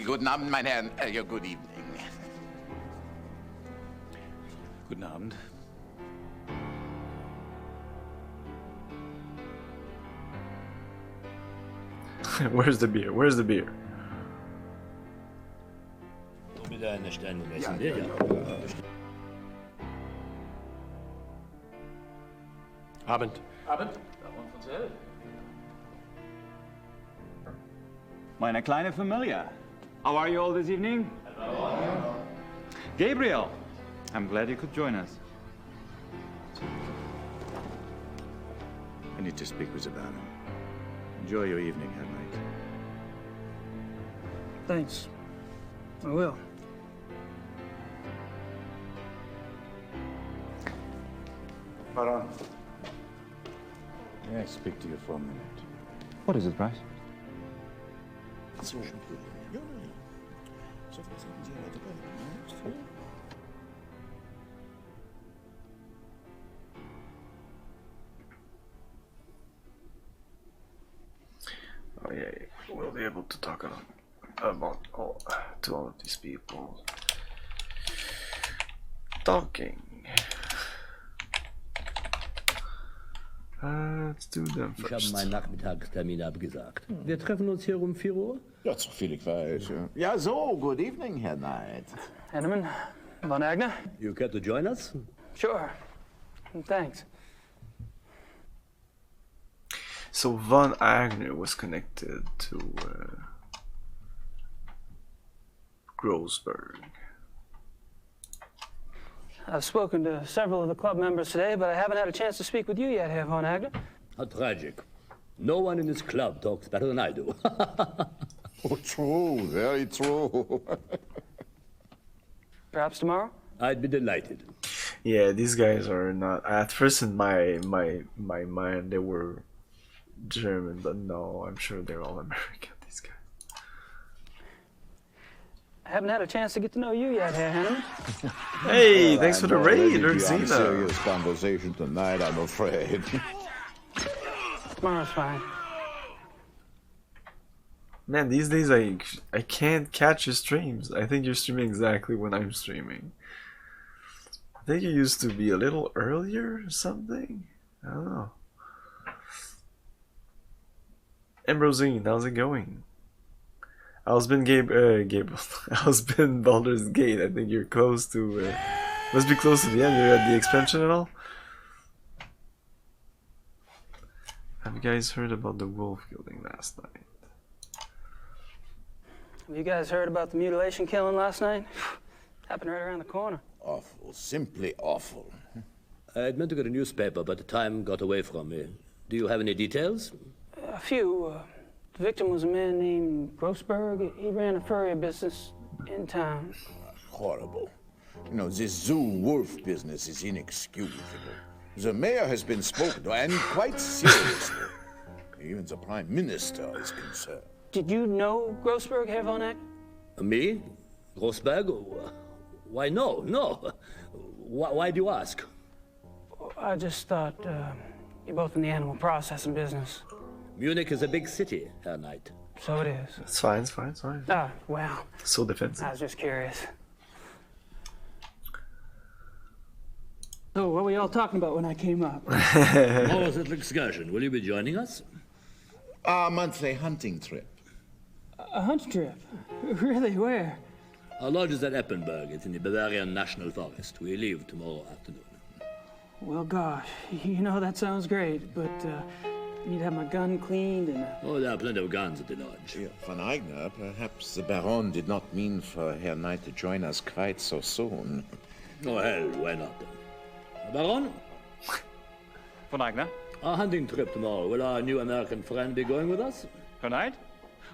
Guten Abend, mein Herr. Good evening. Guten Abend. Where's the beer? Where's the beer? Abend. Abend. Meine kleine Familie. How are you all this evening? Hello. Gabriel, I'm glad you could join us. I need to speak with the Baron. Enjoy your evening, Herr Knight. Thanks. I will. Baron. May I speak to you for a minute? What is it, Bryce? Oh yeah, we'll be able to talk about to all of these people. Talking. Let's do them first. Ich habe meinen Nachmittagstermin abgesagt. Wir treffen uns hier um 4 Uhr? Ja, so viel ich weiß. Ja, so, good evening, Herr Knight. Henneman, Von Agner? You care to join us? Sure. Thanks. So Von Agner was connected to Grossberg. I've spoken to several of the club members today, but I haven't had a chance to speak with you yet, Herr Von Agner. How tragic. No one in this club talks better than I do. Oh, true, very true. Perhaps tomorrow? I'd be delighted. Yeah, these guys are not. At first, in my mind, they were German, but no, I'm sure they're all American. These guys. I haven't had a chance to get to know you yet, Herr Henneman. Hey, Well, thanks for I'm the not raid, ready to be on a Urzina. serious conversation tonight, I'm afraid. Tomorrow's fine. Man, these days I can't catch your streams. I think you're streaming exactly when I'm streaming. I think you used to be a little earlier or something. I don't know. Ambrosine, how's it going? How's been Gabriel? How's been Baldur's Gate? I think you're close to. Must be close to the end. You're at the expansion and all. Have you guys heard about the wolf killing last night? Have you guys heard about the mutilation killing last night? Happened right around the corner. Awful, simply awful. I'd meant to get a newspaper, but the time got away from me. Do you have any details? A few. The victim was a man named Grossberg. He ran a furrier business in town. Horrible. You know, this zoo wolf business is inexcusable. The mayor has been spoken to, and quite seriously. Even the prime minister is concerned. Did you know Grossberg, Herr von Eck? Me? Grossberg? Why, no, no. Why do you ask? I just thought you're both in the animal processing business. Munich is a big city, Herr Knight. So it is. It's fine, it's fine, it's fine. Ah, well. So defensive. I was just curious. So, what were you all talking about when I came up? How was that excursion? Will you be joining us? Our monthly hunting trip. A hunt trip? Really? Where? Our lodge is at Eppenberg. It's in the Bavarian National Forest. We leave tomorrow afternoon. Well, gosh, you know, that sounds great, but I need to have my gun cleaned and... Oh, there are plenty of guns at the lodge. Yeah, von Eigner, perhaps the Baron did not mean for Herr Knight to join us quite so soon. Oh, hell, why not? Baron? Von Eigner? Our hunting trip tomorrow. Will our new American friend be going with us? Tonight?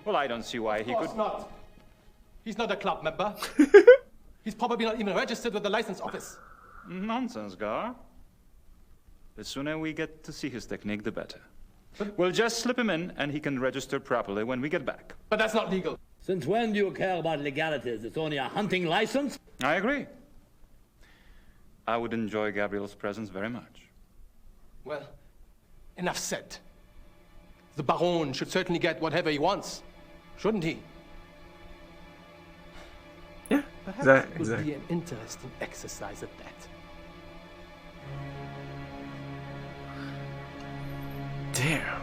Well, I don't see why he could... Of course not. He's not a club member. He's probably not even registered with the license office. Nonsense, Gar. The sooner we get to see his technique, the better. We'll just slip him in, and he can register properly when we get back. But that's not legal. Since when do you care about legalities? It's only a hunting license? I agree. I would enjoy Gabriel's presence very much. Well, enough said. The Baron should certainly get whatever he wants, shouldn't he? Yeah, perhaps it would be an interesting exercise at that. Damn.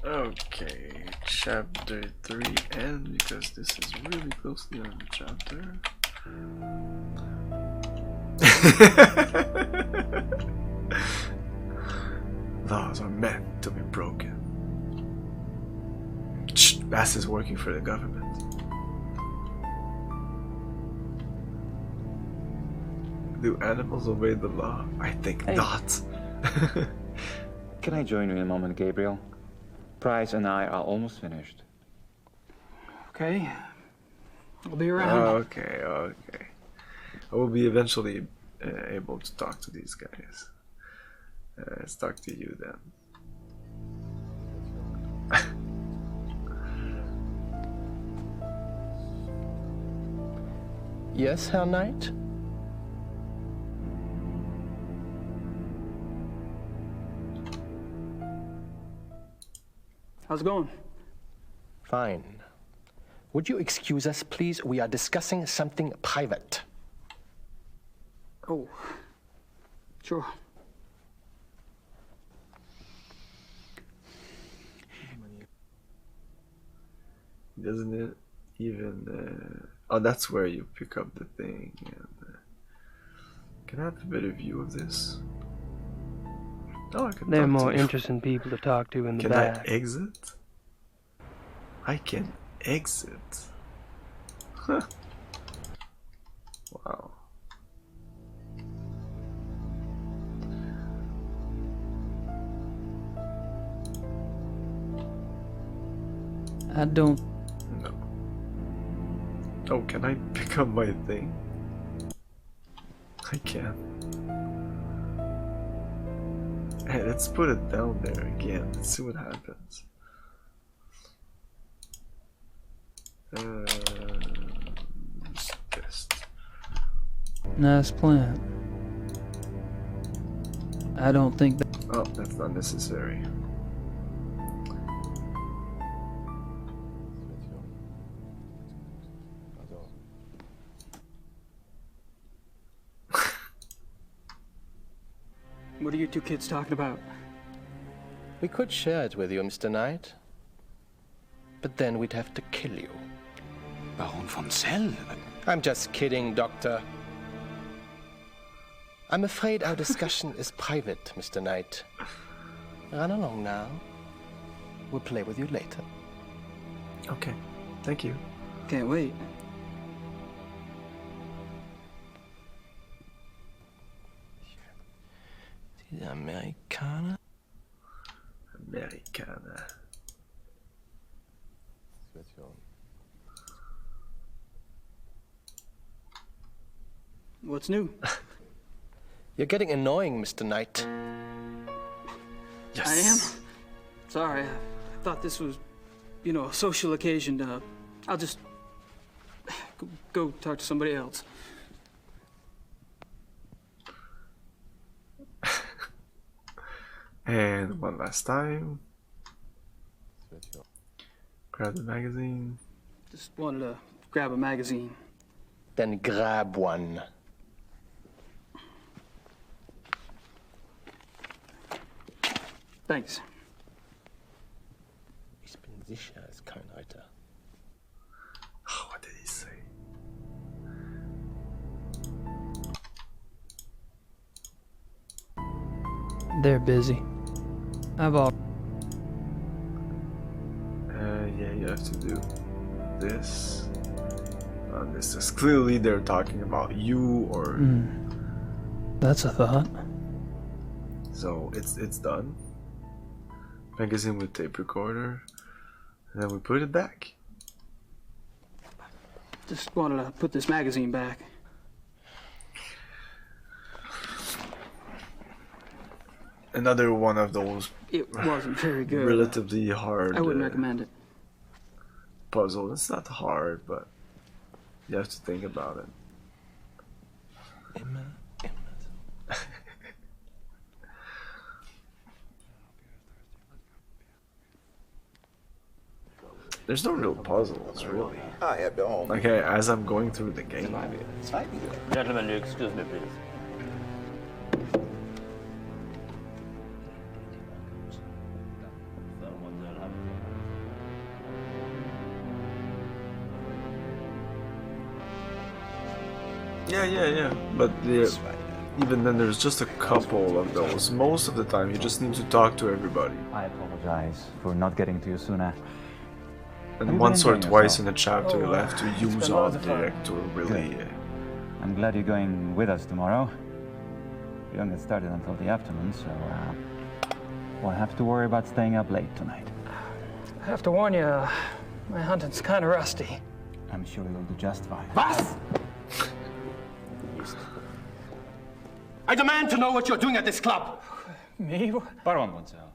Okay, chapter 3 end because this is really closely on the chapter. Laws are meant to be broken. Bass is working for the government. Do animals obey the law? I think not. Can I join you in a moment, Gabriel? Price and I are almost finished. Okay. I'll be around. Okay, okay. I will be eventually able to talk to these guys. Let's talk to you then. Yes, Herr Knight? How's it going? Fine. Would you excuse us, please? We are discussing something private. Oh, sure. Doesn't it even... oh, that's where you pick up the thing. And, can I have a better view of this? Oh, I can There are talk more to you. interesting people to talk to in the Can back. I exit? I can exit. Huh. Wow. I don't... No. Oh, can I pick up my thing? I can. Hey, let's put it down there again. Let's see what happens. Test. Nice plant. I don't think that... Oh, that's not necessary. What are you two kids talking about? We could share it with you, Mr. Knight. But then we'd have to kill you. Baron von Zell? I'm just kidding, Doctor. I'm afraid our discussion is private, Mr. Knight. Run along now. We'll play with you later. Okay, thank you. Can't wait. The Amerikaner? Amerikaner. What's new? You're getting annoying, Mr. Knight. I am? Sorry, I thought this was, you know, a social occasion. I'll just go talk to somebody else. And one last time. Grab the magazine. Just wanted to grab a magazine. Then grab one. Thanks. Ich bin sicher, es ist kein Reiter. Oh, what did he say? They're busy. I've all. Yeah, you have to do this. This is clearly they're talking about you or. That's a thought. So it's done. Magazine with tape recorder, and then we put it back. Just wanted to put this magazine back. Another one of those. It wasn't very good. Relatively hard. I wouldn't recommend it. Puzzle. It's not hard, but you have to think about it. There's no real puzzles, really. Okay, as I'm going through the game. Gentlemen, excuse me, please. Yeah. But even then, there's just a couple of those. Most of the time, you just need to talk to everybody. I apologize for not getting to you sooner. And once or twice in a chapter, you'll have to use object or really. I'm glad you're going with us tomorrow. We don't get started until the afternoon, so won't have to worry about staying up late tonight. I have to warn you, my hunting's kind of rusty. I'm sure you'll do just fine. Was? I demand to know what you're doing at this club. Me? Baron Gonzalo.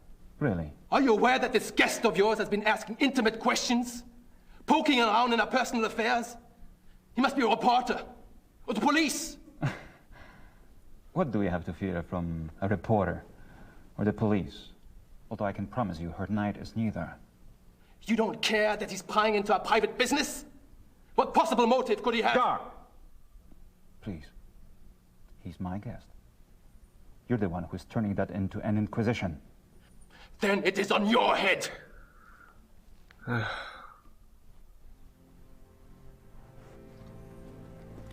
Really? Are you aware that this guest of yours has been asking intimate questions? Poking around in our personal affairs? He must be a reporter. Or the police. What do we have to fear from a reporter or the police? Although I can promise you her knight is neither. You don't care that he's prying into our private business? What possible motive could he have? Gar! Please. He's my guest. You're the one who's turning that into an inquisition. Then it is on your head. I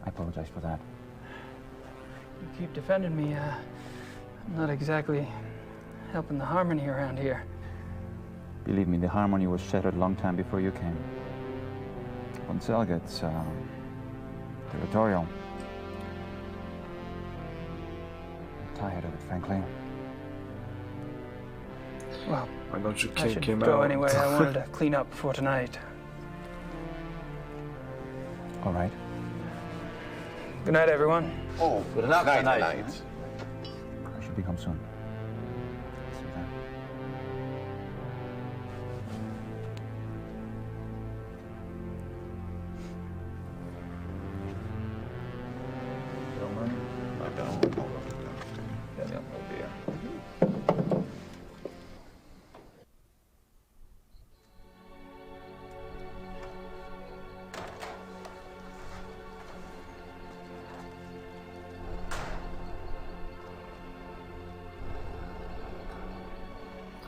apologize for that. You keep defending me. I'm not exactly helping the harmony around here. Believe me, the harmony was shattered a long time before you came. Gonzalo gets territorial. I'm tired of it, frankly. Well, why don't you I kick should him go out? anyway. I wanted to clean up before tonight. All right. Good night, everyone. Oh, good night. I should be home soon. See you then.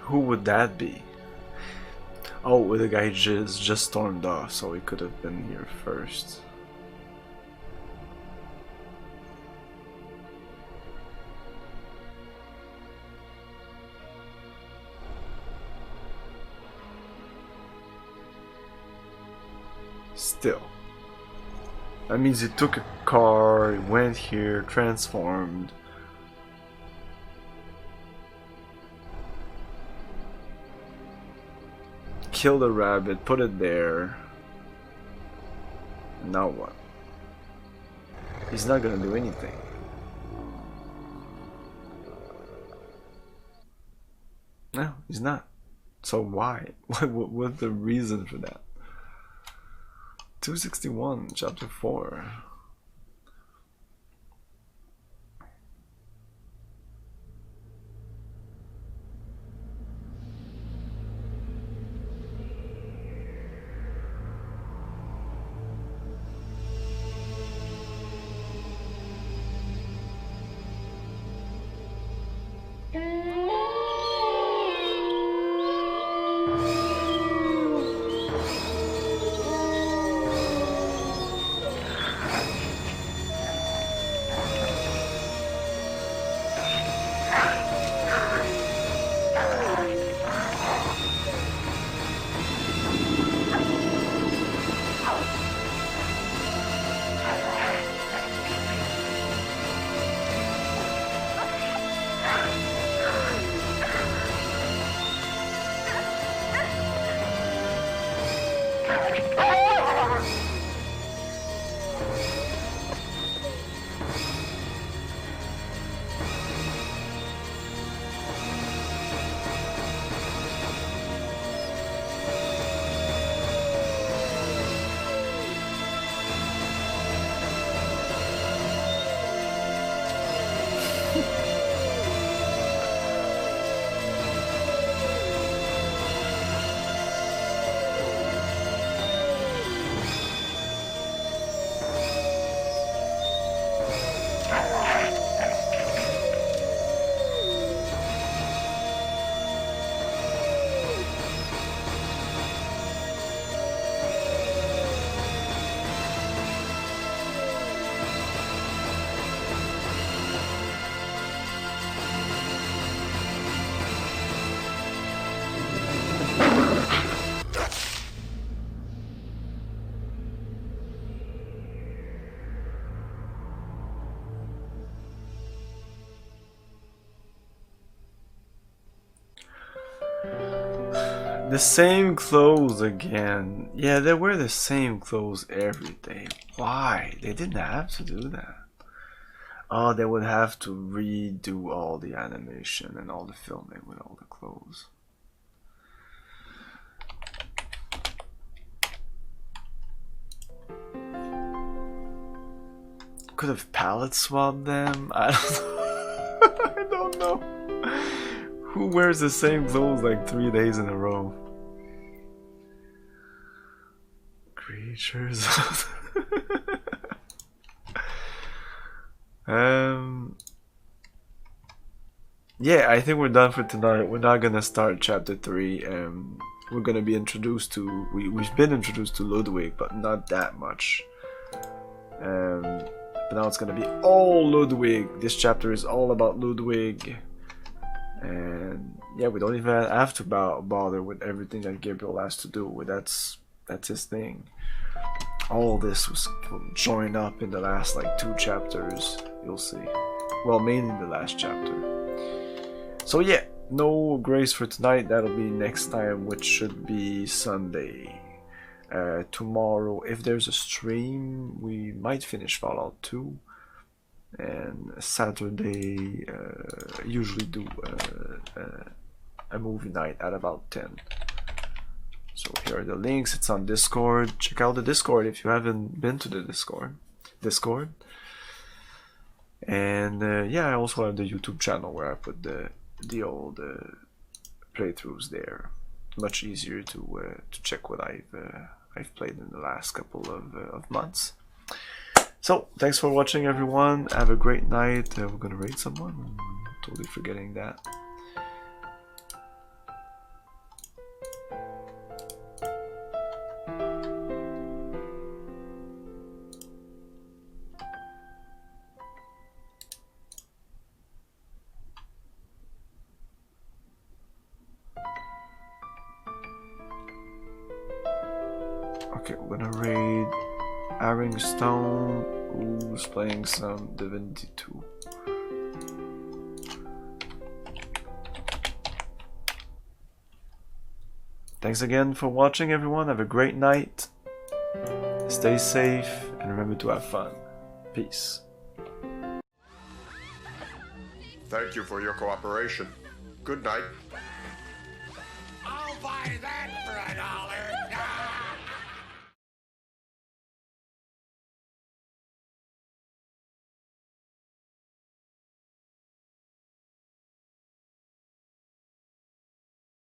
Who would that be? Oh, the guy just stormed off, so he could have been here first. still. That means he took a car, went here, transformed. Killed a rabbit, put it there. Now what? He's not gonna do anything. No, he's not. So why? What's the reason for that? 261, chapter 4. The same clothes again. Yeah, they wear the same clothes every day. Why? They didn't have to do that. Oh, they would have to redo all the animation and all the filming with all the clothes. Could have palette swapped them? I don't know. Who wears the same clothes like 3 days in a row? Creatures. Yeah, I think we're done for tonight. We're not gonna start chapter 3. We're gonna be introduced to we've been introduced to Ludwig, but not that much. But now it's gonna be all Ludwig. This chapter is all about Ludwig. And yeah, we don't even have to bother with everything that Gabriel has to do with. That's his thing. All this was joined up in the last like 2 chapters. You'll see. Well, mainly the last chapter. So yeah, no Grace for tonight. That'll be next time, which should be Sunday. Tomorrow, if there's a stream, we might finish Fallout 2. And Saturday, usually do a movie night at about 10. So here are the links. It's on Discord. Check out the Discord if you haven't been to the Discord. And yeah, I also have the YouTube channel where I put the old playthroughs there. Much easier to check what I've played in the last couple of months. So thanks for watching, everyone. Have a great night. We're gonna raid someone. I'm totally forgetting that. Okay, we're gonna raid Aaron Stone, who's playing some Divinity 2. Thanks again for watching, everyone. Have a great night. Stay safe and remember to have fun. Peace. Thank you for your cooperation. Good night. I'll buy that for $1.